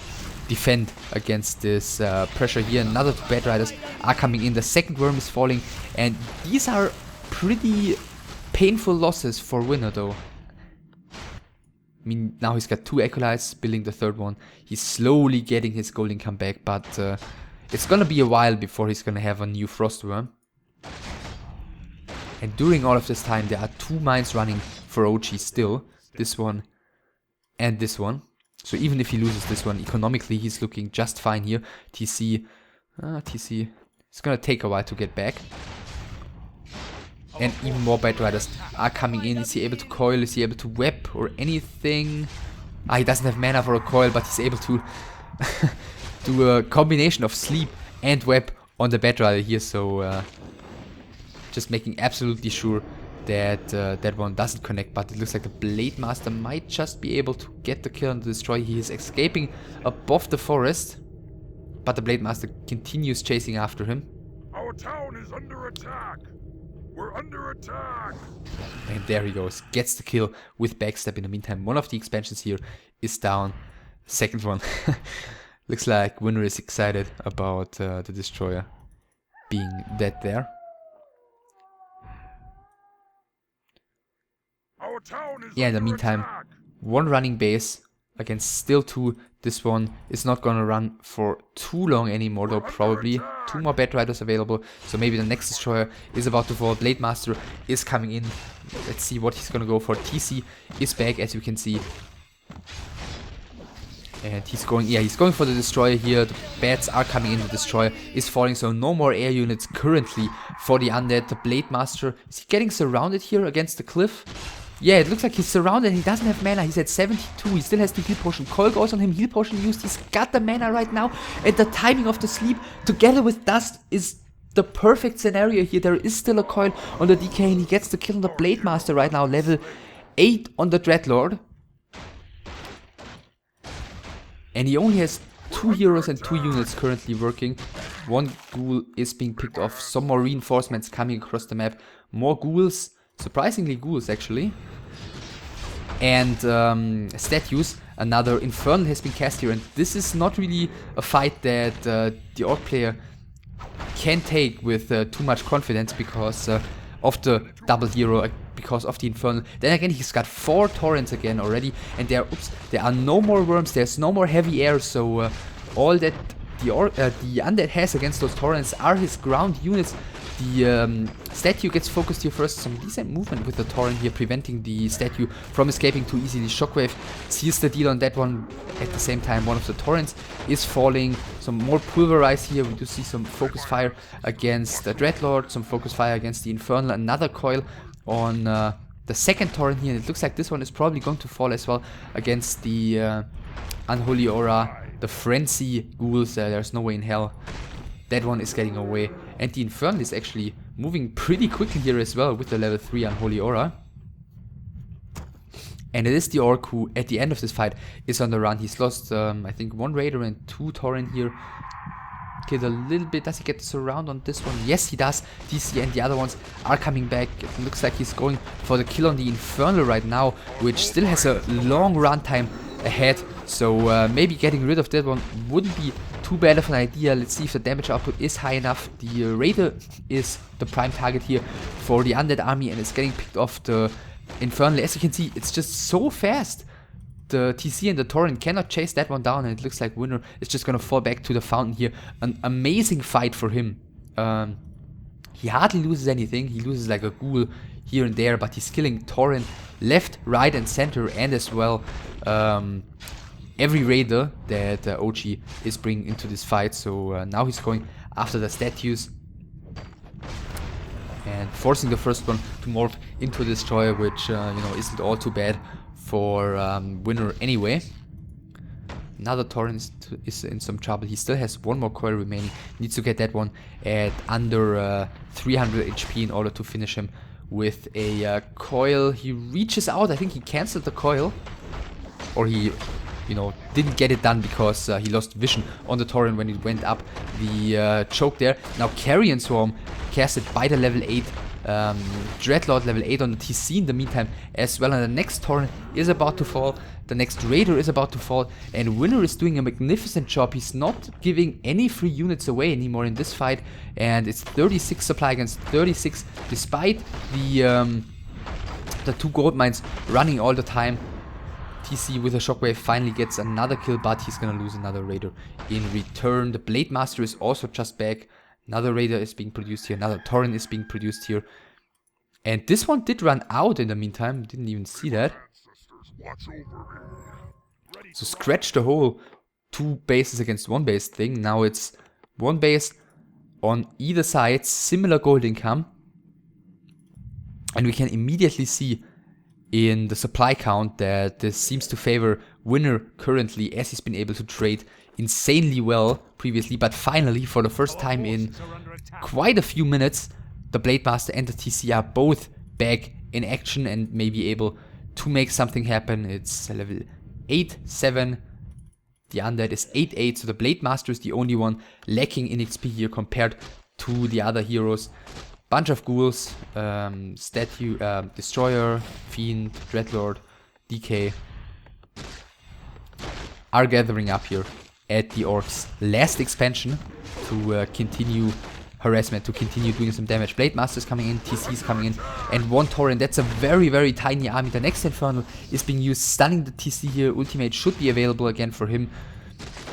S1: defend against this pressure here. Another 2 Bat Riders are coming in. The second worm is falling, and these are pretty painful losses for Winner though. I mean, now he's got 2 Echolites, building the 3rd one. He's slowly getting his gold income back, but it's gonna be a while before he's gonna have a new Frost Worm. And during all of this time, there are 2 mines running for Ohjie still. This one and this one. So even if he loses this one, economically he's looking just fine here. TC, it's gonna take a while to get back. And even more Bat Riders are coming in. Is he able to coil? Is he able to web or anything? He doesn't have mana for a coil, but he's able to do a combination of sleep and web on the Bat Rider here. So just making absolutely sure that that one doesn't connect, but it looks like the Blade Master might just be able to get the kill on the destroyer. He is escaping above the forest, but the Blade Master continues chasing after him.
S2: Our town is under attack. We're under attack.
S1: And there he goes, gets the kill with backstab. In the meantime, one of the expansions here is down. Second one. Looks like Winner is excited about the destroyer being dead there. Yeah, in the meantime, 1 running base against still 2. This one is not gonna run for too long anymore though, probably. 2 more Bat Riders available, so maybe the next destroyer is about to fall. Blade Master is coming in. Let's see what he's gonna go for. TC is back, as you can see. And he's going for the destroyer here. The bats are coming in. The destroyer is falling, so no more air units currently for the Undead. The Blade Master, is he getting surrounded here against the cliff? Yeah, it looks like he's surrounded. He doesn't have mana. He's at 72. He still has the heal potion. Coil goes on him. Heal potion used. He's got the mana right now. And the timing of the sleep together with dust is the perfect scenario here. There is still a coil on the DK, and he gets the kill on the Blade Master right now. Level 8 on the Dreadlord. And he only has 2 heroes and 2 units currently working. 1 ghoul is being picked off. Some more reinforcements coming across the map. More ghouls. Surprisingly ghouls actually. And statues. Another Infernal has been cast here. And this is not really a fight that the Orc player can take with too much confidence because of the double hero, because of the Infernal. Then again, he's got 4 torrents again already, and there are no more worms, there's no more heavy air, so all that the Undead has against those torrents are his ground units. The statue gets focused here first. Some decent movement with the torrent here, preventing the statue from escaping too easily. Shockwave seals the deal on that one. At the same time, one of the torrents is falling. Some more pulverize here. We do see some focus fire against the Dreadlord, some focus fire against the Infernal. Another coil on the second torrent here. It looks like this one is probably going to fall as well against the Unholy Aura, the Frenzy ghouls. There's no way in hell that one is getting away. And the Infernal is actually moving pretty quickly here as well with the level 3 Unholy Aura. And it is the Orc who, at the end of this fight, is on the run. He's lost, I think, 1 Raider and 2 Torrent here. killed a little bit. Does he get the surround on this one? Yes, he does. DC and the other ones are coming back. It looks like he's going for the kill on the Infernal right now, which still has a long runtime ahead. So maybe getting rid of that one wouldn't be too bad of an idea. Let's see if the damage output is high enough. The Raider is the prime target here for the Undead army, and it's getting picked off the Infernal. As you can see, it's just so fast. The TC and the Torrent cannot chase that one down, and it looks like Winner is just gonna fall back to the fountain here. An amazing fight for him. He hardly loses anything. He loses like a ghoul here and there, but he's killing Torrent left, right and center, and as well every raider that Ohjie is bringing into this fight. So now he's going after the statues and forcing the first one to morph into a destroyer, which you know, isn't all too bad for Winner anyway. Another Torrent is in some trouble. He still has one more coil remaining. Needs to get that one at under 300 HP in order to finish him with a coil. He reaches out. I think he cancelled the coil, or he, you know, didn't get it done because he lost vision on the Torrent when it went up the choke there. Now Carrion Swarm casted by the level 8 Dreadlord level 8 on the TC in the meantime as well, and the next Torrent is about to fall, the next Raider is about to fall, and Winner is doing a magnificent job. He's not giving any free units away anymore in this fight, and it's 36 supply against 36 despite the 2 gold mines running all the time. TC with a shockwave finally gets another kill, but he's gonna lose another Raider in return. The Blade Master is also just back. Another Raider is being produced here. Another Torrent is being produced here. And this one did run out in the meantime. Didn't even see that. So scratch the whole 2 bases against 1 base thing. Now it's 1 base on either side. Similar gold income. And we can immediately see in the supply count that this seems to favor Winner currently, as he's been able to trade insanely well previously, but finally for the first time in quite a few minutes the Blade Master and the TC are both back in action and may be able to make something happen. It's level 8-7, the Undead is 8-8, so the Blade Master is the only one lacking in XP here compared to the other heroes. Bunch of ghouls, statue, Destroyer, Fiend, Dreadlord, DK are gathering up here at the Orcs' last expansion to continue harassment, to continue doing some damage. Blade Master's coming in, TC's coming in, and 1 Torrent. That's a very, very tiny army. The next Infernal is being used, stunning the TC here. Ultimate should be available again for him.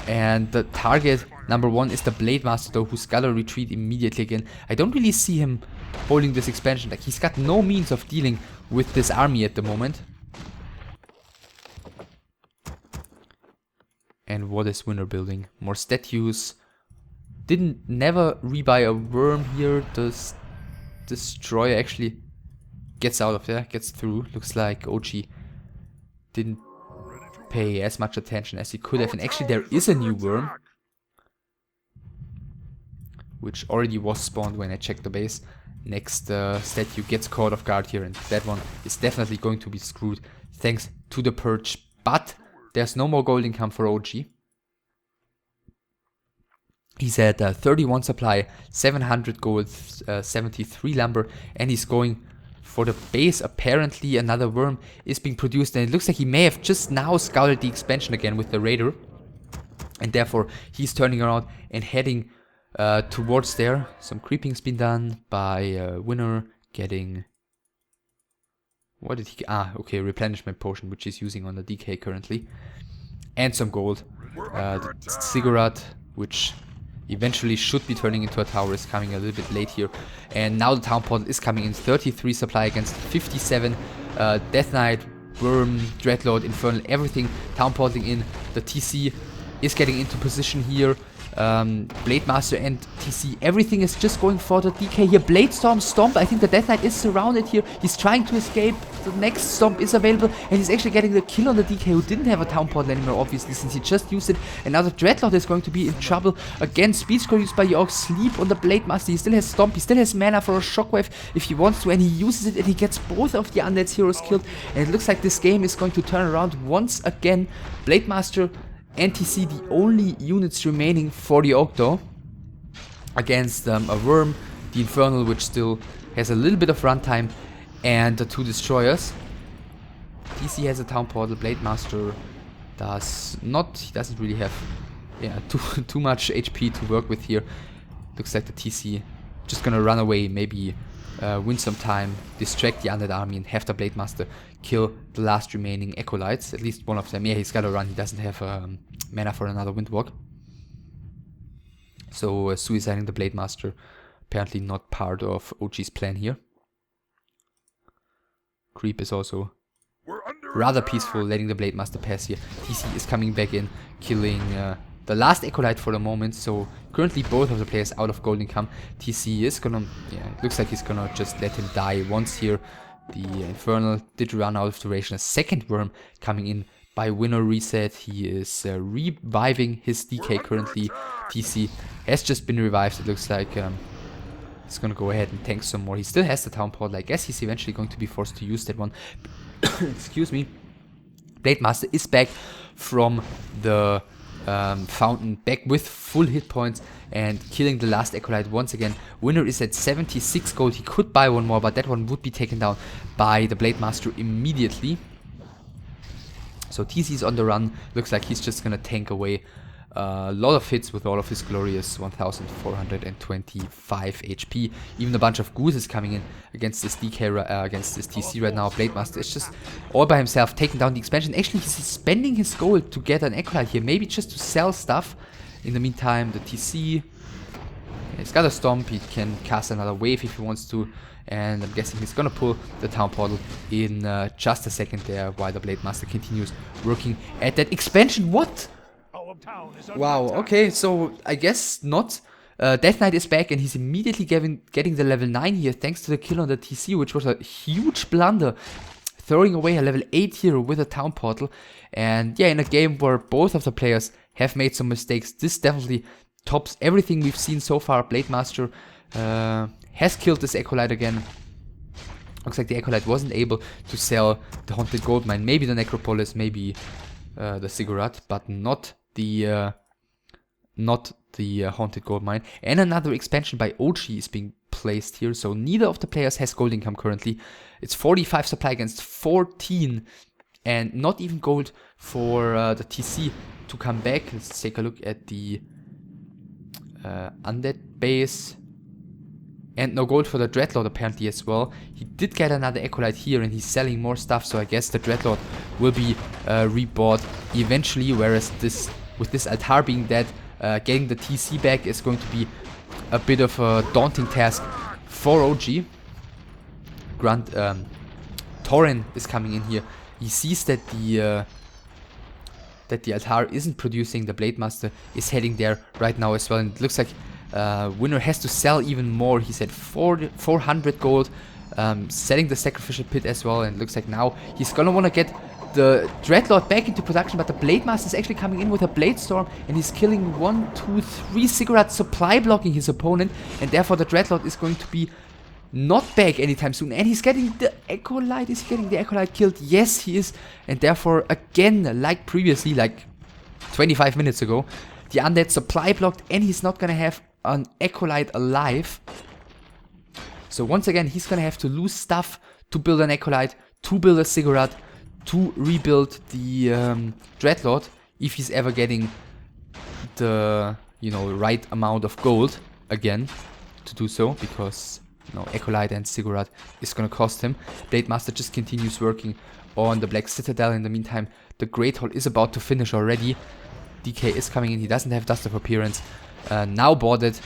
S1: And the target number 1 is the Blade Master though, who's gotta retreat immediately again. I don't really see him holding this expansion. Like, he's got no means of dealing with this army at the moment. And what is Winner building? More statues. Never rebuy a worm here. The Destroyer actually gets out of there, gets through. Looks like Ohjie didn't pay as much attention as he could have. And actually there is a new worm, which already was spawned when I checked the base. Next statue gets caught off guard here, and that one is definitely going to be screwed thanks to the purge. But there's no more gold income for Ohjie. He's at 31 supply, 700 gold, 73 lumber, and he's going for the base. Apparently another worm is being produced, and it looks like he may have just now scouted the expansion again with the Raider, and therefore he's turning around and heading towards there. Some creeping's been done by Winner, getting... What did he... okay, replenishment potion, which he's using on the DK currently. And some gold. The Ziggurat, which eventually should be turning into a tower, is coming a little bit late here. And now the Town Portal is coming in. 33 supply against 57. Death Knight, Worm, Dreadlord, Infernal, everything Town Portaling in. The TC is getting into position here. Blade Master and TC, everything is just going for the DK here. Blade Storm, Stomp, I think the Death Knight is surrounded here. He's trying to escape. The next Stomp is available, and he's actually getting the kill on the DK, who didn't have a Town Portal anymore, obviously, since he just used it. And now the Dreadlord is going to be in trouble. Again, Speed Scroll used by the Orcs. Sleep on the Blade Master. He still has Stomp, he still has mana for a Shockwave if he wants to, and he uses it, and he gets both of the Undead heroes killed. And it looks like this game is going to turn around once again. Blade Master and TC, the only units remaining for the Orc though. against a worm, the Infernal, which still has a little bit of runtime, and the 2 destroyers. TC has a town portal. Blade Master does not. He doesn't really have too much HP to work with here. Looks like the TC just gonna run away, maybe win some time, distract the Undead army, and have the Blade Master kill the last remaining Acolytes. At least one of them. Yeah, he's gotta run. He doesn't have mana for another Windwalk. So suiciding the Blade Master, apparently not part of Ohjie's plan here. Creep is also rather peaceful, letting the Blade Master pass here. TC is coming back in, killing the last Acolyte for the moment. So currently both of the players out of Golden Come. TC is gonna, it looks like he's gonna just let him die once here. The Infernal did run out of duration. A second worm coming in by WinneReseT. He is reviving his DK currently. TC has just been revived. It looks like he's gonna go ahead and tank some more. He still has the town portal. I guess he's eventually going to be forced to use that one. Excuse me. Blade Master is back from the fountain, back with full hit points and killing the last Acolyte once again. Winner is at 76 gold. He could buy one more, but that one would be taken down by the Blade Master immediately. So TC is on the run. Looks like he's just gonna tank away a lot of hits with all of his glorious 1425 HP. Even a bunch of goose is coming in against this DK, against this TC right now. Blade Master is just all by himself taking down the expansion. Actually, he's spending his gold to get an Acolyte here, maybe just to sell stuff. In the meantime, the TC, he's got a Stomp. He can cast another wave if he wants to. And I'm guessing he's gonna pull the town portal in just a second there, while the Blade Master continues working at that expansion. What? Wow, okay, so I guess not. Death Knight is back and he's immediately getting the level 9 here thanks to the kill on the TC, which was a huge blunder. Throwing away a level 8 hero with a town portal. And yeah, in a game where both of the players have made some mistakes, this definitely tops everything we've seen so far. Blade Master has killed this Acolyte again. Looks like the Acolyte wasn't able to sell the Haunted Goldmine. Maybe the Necropolis, maybe the Ziggurat, but not the Haunted Goldmine. And another expansion by Ohjie is being placed here, so neither of the players has gold income currently. It's 45 supply against 14, and not even gold for the TC to come back. Let's take a look at the Undead base. And no gold for the Dreadlord apparently as well. He did get another Acolyte here and he's selling more stuff, so I guess the Dreadlord will be rebought eventually, whereas this, with this altar being dead, getting the TC back is going to be a bit of a daunting task for Ohjie. Torren is coming in here. He sees that the altar isn't producing. The Blade Master is heading there right now as well, and it looks like Winner has to sell even more. He said 400 gold, selling the Sacrificial Pit as well, and it looks like now he's gonna want to get the Dreadlord back into production, but the Blade Master is actually coming in with a Blade Storm and he's killing 1, 2, 3 Ziggurats, supply blocking his opponent, and therefore the Dreadlord is going to be not back anytime soon. And he's getting the Acolyte. Is he getting the Acolyte killed? Yes, he is. And therefore, again, like previously, like 25 minutes ago, the Undead supply blocked and he's not gonna have an Acolyte alive. So once again, he's gonna have to lose stuff to build an Acolyte, to build a Ziggurat, to rebuild the Dreadlord, if he's ever getting the, you know, right amount of gold again to do so, because, you know, Acolyte and Ziggurat is gonna cost him. Blade Master just continues working on the Black Citadel. In the meantime, the Great Hall is about to finish already. DK is coming in. He doesn't have Dust of Appearance. Now boarded,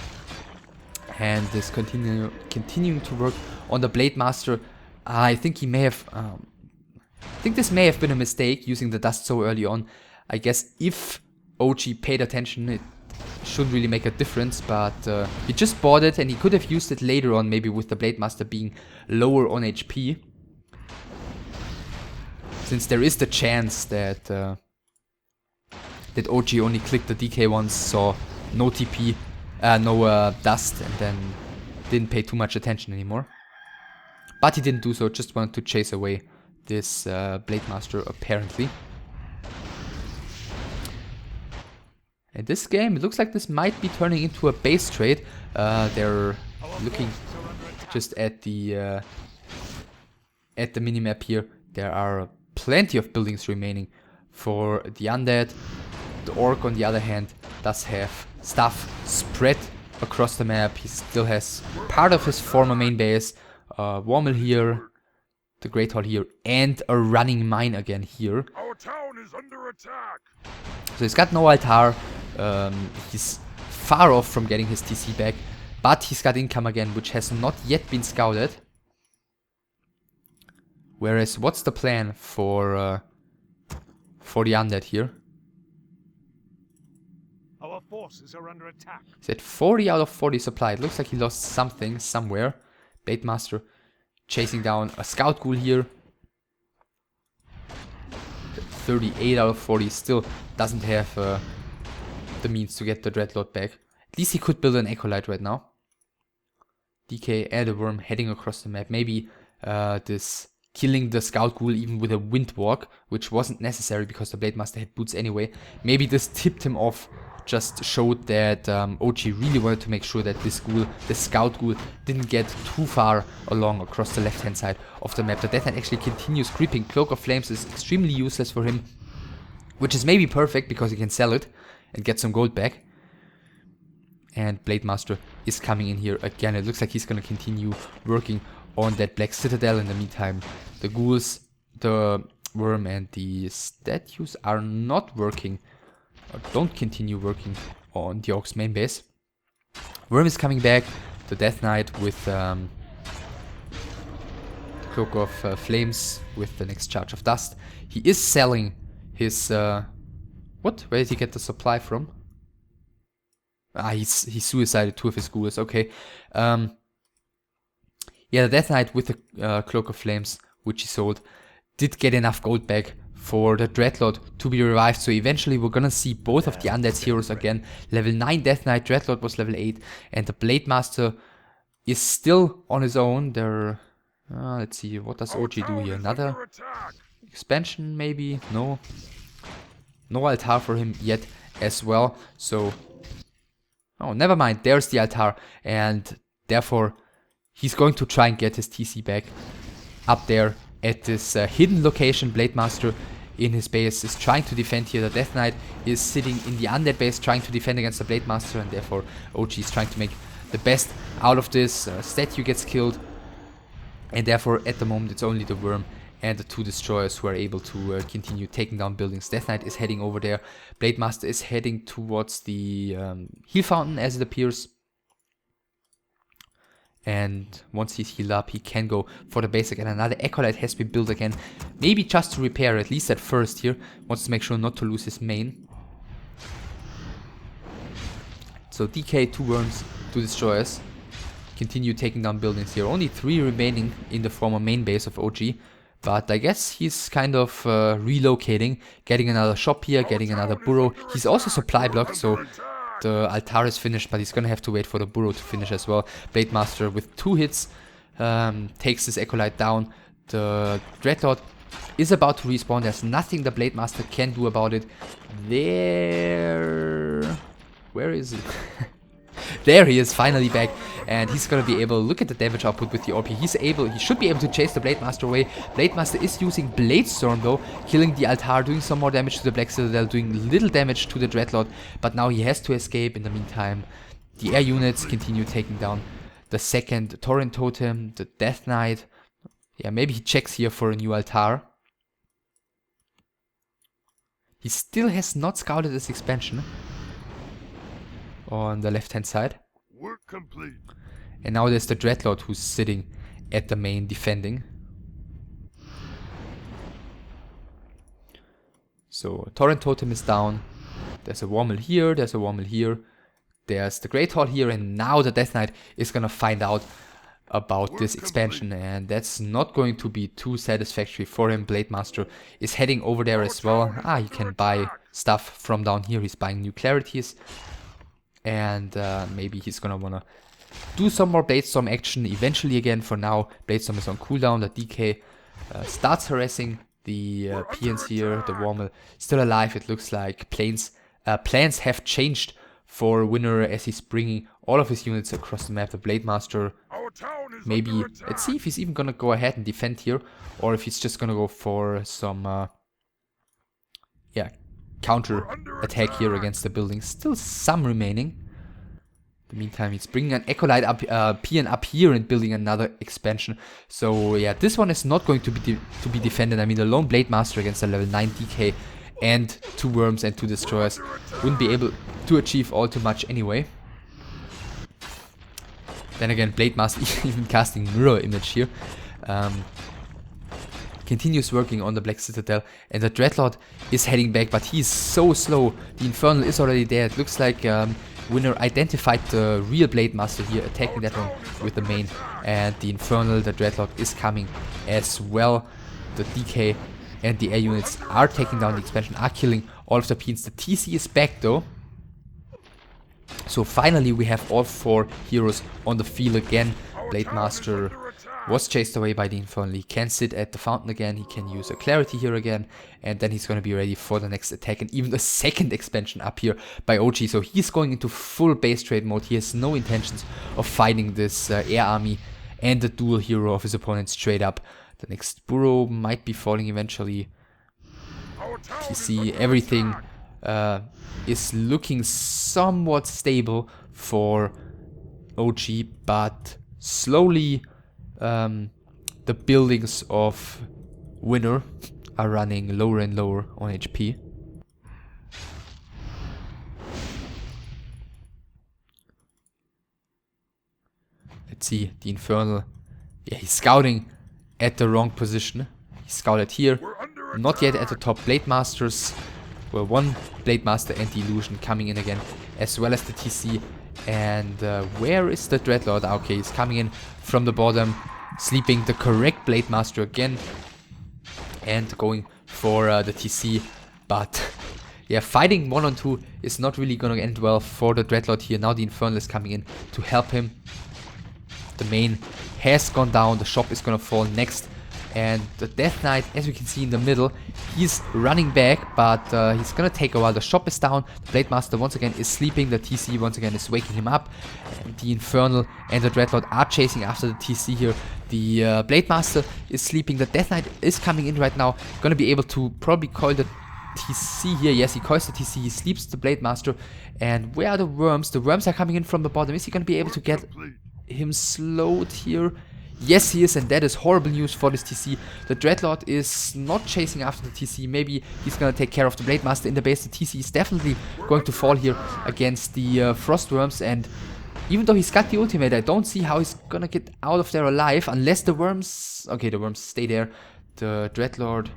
S1: and is continuing to work on the Blade Master. I think he may have. I think this may have been a mistake using the dust so early on. I guess if Ohjie paid attention, it shouldn't really make a difference, but he just bought it and he could have used it later on, maybe with the Blade Master being lower on HP. Since there is the chance that that Ohjie only clicked the DK once, saw no TP, no dust, and then didn't pay too much attention anymore. But he didn't do so, just wanted to chase away this Blade Master apparently. And this game, it looks like this might be turning into a base trade. They're looking just at the minimap here. There are plenty of buildings remaining for the Undead. The Orc, on the other hand, does have stuff spread across the map. He still has part of his former main base, War Mill here, the Great Hall here, and a running mine again here.
S2: Our town is under attack.
S1: So he's got no altar. He's far off from getting his TC back, but he's got income again, which has not yet been scouted. Whereas, what's the plan for the Undead here?
S2: Our forces are under attack.
S1: He's at 40 out of 40 supply. It looks like he lost something somewhere. Blade Master chasing down a Scout Ghoul here. 38 out of 40 still doesn't have the means to get the Dreadlord back. At least he could build an Acolyte right now. DK and a Worm heading across the map. Maybe this killing the Scout Ghoul even with a Wind Walk, which wasn't necessary because the Blade Master had boots anyway. Maybe this tipped him off, just showed that Ohjie really wanted to make sure that this Ghoul, the Scout Ghoul, didn't get too far along across the left hand side of the map. The Death Knight actually continues creeping. Cloak of Flames is extremely useless for him, which is maybe perfect because he can sell it and get some gold back. And Blade Master is coming in here again. It looks like he's gonna continue working on that Black Citadel. In the meantime, the Ghouls, the Worm and the statues are not working, or don't continue working on the Orc's main base. Worm is coming back, the Death Knight with Cloak of Flames with the next charge of dust. He is selling his... what? Where did he get the supply from? Ah, he suicided 2 of his ghouls, okay. Yeah, the Death Knight with the Cloak of Flames, which he sold, did get enough gold back for the Dreadlord to be revived. So eventually we're gonna see both of the Undead's heroes again. Level 9 Death Knight, Dreadlord was level 8, and the Blade Master is still on his own. There, let's see, what does Ohjie do here? Another expansion maybe? No. No altar for him yet as well. So, oh, never mind, there's the altar, and therefore he's going to try and get his TC back up there at this hidden location. Blade Master in his base is trying to defend here. The Death Knight is sitting in the Undead base trying to defend against the Blade Master, and therefore Ohjie is trying to make the best out of this. Statue gets killed, and therefore at the moment it's only the Worm and the 2 destroyers who are able to continue taking down buildings. Death Knight is heading over there. Blade Master is heading towards the heal fountain as it appears. And once he's healed up, he can go for the base again. Another Acolyte has been built again. Maybe just to repair, at least at first here. Wants to make sure not to lose his main. So DK, 2 Worms, 2 destroyers. Continue taking down buildings here. Only 3 remaining in the former main base of Ohjie. But I guess he's kind of relocating. Getting another shop here, getting another burrow. He's also supply blocked, so... the altar is finished, but he's gonna have to wait for the burrow to finish as well. Blade Master with 2 hits takes this Acolyte down. The Dreadlord is about to respawn. There's nothing the Blade Master can do about it. There... where is it? There he is, finally back, and he's gonna be able, look at the damage output with the orb. He should be able to chase the Blade Master away. Blade Master is using Blade Storm though, killing the altar, doing some more damage to the Black Citadel, doing little damage to the Dreadlord, but now he has to escape. In the meantime, the air units continue taking down the second Torrent Totem, the Death Knight. Yeah, maybe he checks here for a new altar. He still has not scouted this expansion on the left hand side.
S2: Work complete.
S1: And now there's the Dreadlord who's sitting at the main defending. So Torrent Totem is down. There's a War Mill here, there's a War Mill here. There's the Great Hall here, and now the Death Knight is gonna find out about this expansion, and that's not going to be too satisfactory for him. Blade Master is heading over there as well. He can buy stuff from down here. He's buying new clarities. And maybe he's gonna wanna do some more Bladestorm action eventually again. For now, Bladestorm is on cooldown. The DK starts harassing the PNs here. The War Mill still alive, it looks like. Planes plans have changed for Winner as he's bringing all of his units across the map. The Blade Master,
S2: Our town is
S1: maybe,
S2: under
S1: let's
S2: attack.
S1: see if he's even gonna go ahead and defend here, or if he's just gonna go for some, yeah, counter attack here against the buildings. Still some remaining. In the meantime, he's bringing an Acolyte up, PN up here and building another expansion. So yeah, this one is not going to be defended. I mean, the lone Blade Master against a level 9 DK and 2 Worms and 2 Destroyers wouldn't be able to achieve all too much anyway. Then again, Blade Master even casting Mirror Image here. Continues working on the Black Citadel, and the Dreadlord is heading back, but he's so slow. The Infernal is already there. It looks like Winner identified the real Blade Master here, attacking that one with the main, and the Infernal, the Dreadlord, is coming as well. The DK and the air units are taking down the expansion, are killing all of the Peons. The TC is back though. So finally we have all 4 heroes on the field again. Blade Master was chased away by the Infernal. He can sit at the fountain again, he can use a Clarity here again, and then he's going to be ready for the next attack, and even the second expansion up here by Ohjie. So he's going into full base trade mode. He has no intentions of fighting this air army and the dual hero of his opponent straight up. The next burrow might be falling eventually. You see everything is looking somewhat stable for Ohjie, but slowly the buildings of Winner are running lower and lower on HP. Let's see, the Infernal, yeah, he's scouting at the wrong position. He scouted here, not yet at the top. Blade Masters, well, 1 Blade Master and the Illusion coming in again, as well as the TC. And where is the Dreadlord? Okay, he's coming in from the bottom, sleeping the correct Blade Master again, and going for the TC. But yeah, fighting 1-on-2 is not really gonna end well for the Dreadlord here. Now the Infernal is coming in to help him. The main has gone down, the shop is gonna fall next. And the Death Knight, as you can see in the middle, he's running back, but he's gonna take a while. The shop is down, the Blade Master once again is sleeping, the TC once again is waking him up. And the Infernal and the Dreadlord are chasing after the TC here. The Blade Master is sleeping, the Death Knight is coming in right now, gonna be able to probably coil the TC here. Yes, he coils the TC, he sleeps the Blade Master. And where are the Worms? The Worms are coming in from the bottom. Is he gonna be able to get him slowed here? Yes, he is, and that is horrible news for this TC. The Dreadlord is not chasing after the TC. Maybe he's gonna take care of the Blade Master in the base. The TC is definitely going to fall here against the Frost Worms, and even though he's got the ultimate, I don't see how he's gonna get out of there alive, unless the Worms... Okay, the Worms stay there. The Dreadlord...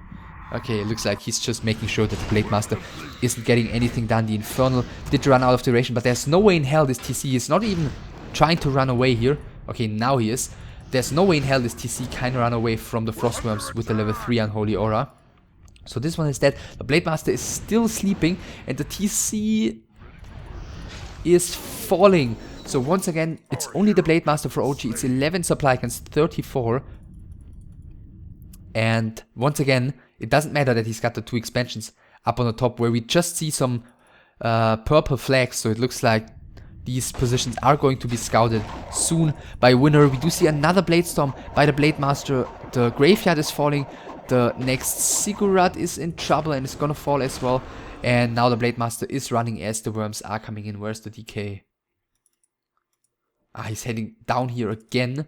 S1: Okay, it looks like he's just making sure that the Blade Master isn't getting anything done. The Infernal did run out of duration, but there's no way in hell this TC is not even trying to run away here. Okay, now he is. There's no way in hell this TC can run away from the Frostworms with the level 3 Unholy Aura. So this one is dead. The Blade Master is still sleeping, and the TC is falling. So once again, it's only the Blade Master for Ohjie. It's 11 supply against 34. And once again, it doesn't matter that he's got the 2 expansions up on the top, where we just see some purple flags. So it looks like these positions are going to be scouted soon by Winner. We do see another Blade Storm by the Blade Master. The Graveyard is falling. The next Ziggurat is in trouble and is gonna fall as well. And now the Blade Master is running as the Worms are coming in. Where's the DK? Ah, he's heading down here again.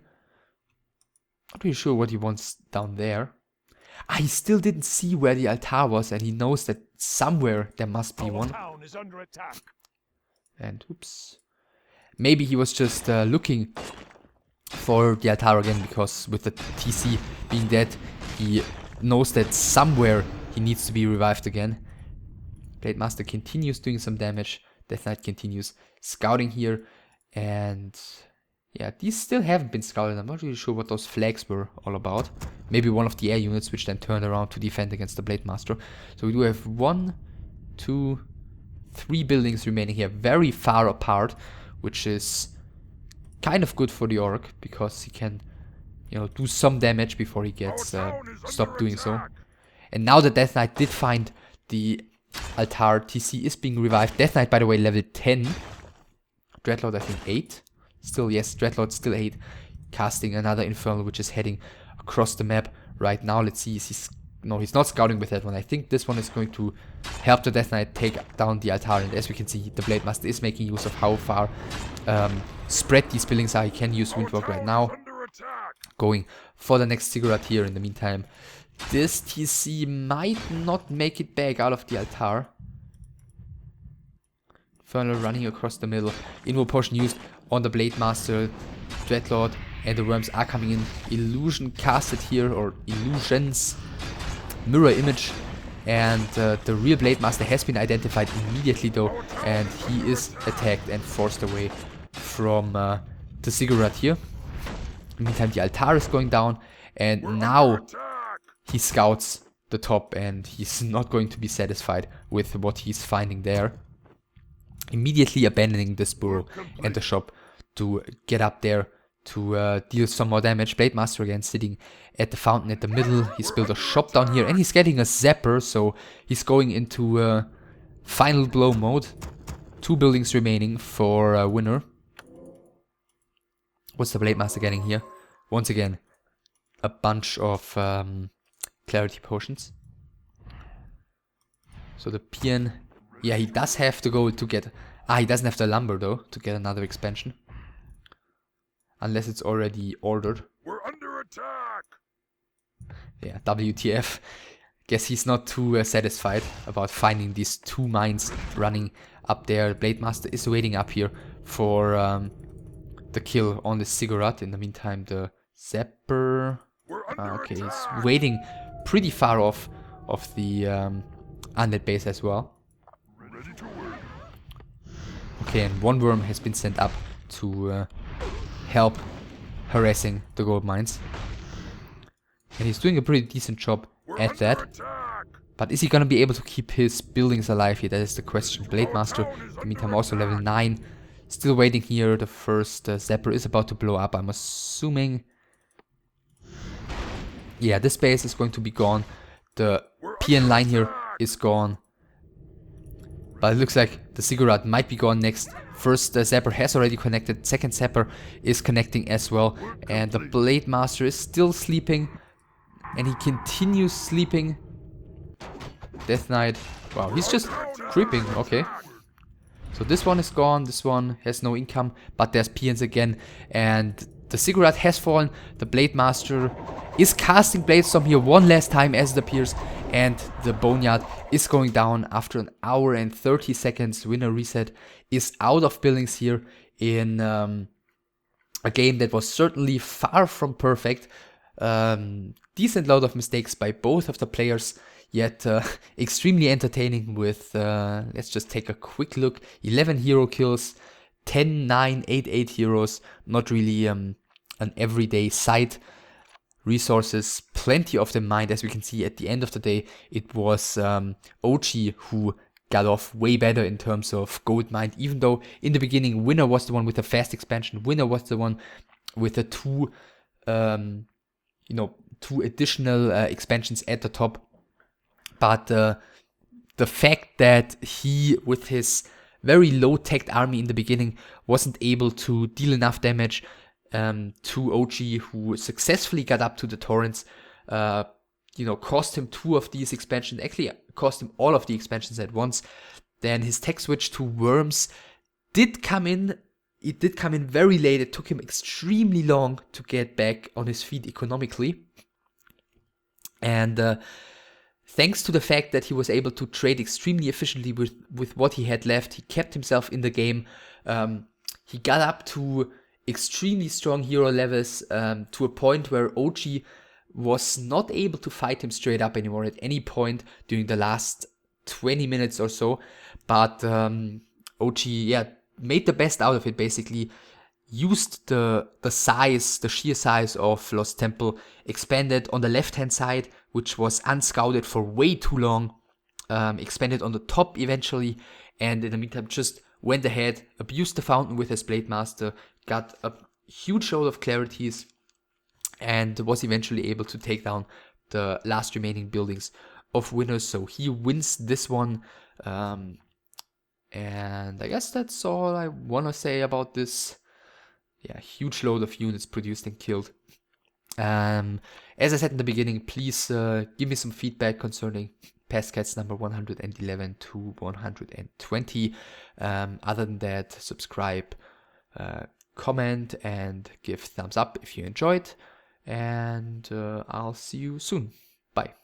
S1: Not really sure what he wants down there. Ah, he still didn't see where the altar was, and he knows that somewhere there must be one.
S2: Town is under attack.
S1: And oops. Maybe he was just looking for the altar again, because with the TC being dead, he knows that somewhere he needs to be revived again. Blade Master continues doing some damage. Death Knight continues scouting here. And yeah, these still haven't been scouted. I'm not really sure what those flags were all about. Maybe one of the air units which then turned around to defend against the Blade Master. So we do have 1, 2, 3 buildings remaining here, very far apart, which is kind of good for the Orc, because he can, you know, do some damage before he gets stopped doing so. And now the Death Knight did find the altar. TC is being revived. Death Knight, by the way, level 10. Dreadlord, I think 8. Still, yes, Dreadlord still 8. Casting another Infernal, which is heading across the map right now. Let's see, no, he's not scouting with that one. I think this one is going to help the Death Knight take down the altar. And as we can see, the Blade Master is making use of how far spread these buildings are. He can use Windwalk right now. Going for the next Ziggurat here in the meantime. This TC might not make it back out of the altar. Infernal running across the middle. Invo Potion used on the Blade Master. Dreadlord and the Worms are coming in. Illusion casted here, or illusions. Mirror image. And the real Blade Master has been identified immediately though. And he is attacked and forced away from the Ziggurat here. In the meantime, the altar is going down. And now he scouts the top and he's not going to be satisfied with what he's finding there. Immediately abandoning this burrow and the shop to get up there to deal some more damage. Blade Master again sitting at the fountain at the middle. He's built a shop down here and he's getting a zapper, so he's going into final blow mode. 2 buildings remaining for winner. What's the Blade Master getting here? Once again, a bunch of clarity potions. So the Pian, yeah, he does have to go to get... he doesn't have the lumber though to get another expansion. Unless it's already ordered.
S2: We're under attack.
S1: Yeah, WTF. Guess he's not too satisfied about finding these 2 mines running up there. Blade Master is waiting up here for the kill on the Ziggurat. In the meantime, the Zapper... okay, he's waiting pretty far off of the Undead base as well. Okay, and 1 worm has been sent up to help harassing the gold mines. And he's doing a pretty decent job at that. But is he gonna be able to keep his buildings alive here? That is the question. Blade Master, in the meantime, also level 9. Still waiting here. The first Zapper is about to blow up, I'm assuming. Yeah, this base is going to be gone. The PN line here is gone. But it looks like the Ziggurat might be gone next. First Zapper has already connected. Second Zapper is connecting as well. And the Blade Master is still sleeping. And he continues sleeping. Death Knight. Wow, he's just creeping. Okay. So this one is gone. This one has no income. But there's PNs again. And the Ziggurat has fallen. The Blade Master is casting Bladestorm here one last time as it appears. And the Boneyard is going down after an hour and 30 seconds. WinneReseT is out of buildings here in a game that was certainly far from perfect. Decent load of mistakes by both of the players, yet extremely entertaining with, let's just take a quick look, 11 hero kills, 10, 9, 8, 8 heroes, not really an everyday sight. Resources, plenty of them mined. As we can see at the end of the day, it was Ohjie who got off way better in terms of gold mined, even though in the beginning Winner was the one with the fast expansion. Winner was the one with the 2 additional expansions at the top. But the fact that he, with his very low-teched army in the beginning, wasn't able to deal enough damage to Ohjie, who successfully got up to the torrents, cost him 2 of these expansions, actually cost him all of the expansions at once. Then his tech switch to Worms did come in. It did come in very late. It took him extremely long to get back on his feet economically. And thanks to the fact that he was able to trade extremely efficiently with what he had left, he kept himself in the game. He got up to extremely strong hero levels to a point where Ohjie was not able to fight him straight up anymore at any point during the last 20 minutes or so. But Ohjie, made the best out of it basically. Used the sheer size of Lost Temple, expanded on the left hand side, which was unscouted for way too long, expanded on the top eventually, and in the meantime just went ahead, abused the fountain with his Blade Master, got a huge load of clarities, and was eventually able to take down the last remaining buildings of winners, so he wins this one. And I guess that's all I want to say about this. Yeah, huge load of units produced and killed. As I said in the beginning, please give me some feedback concerning Pastcats number 111 to 120. Other than that, subscribe, comment, and give thumbs up if you enjoyed. And I'll see you soon. Bye.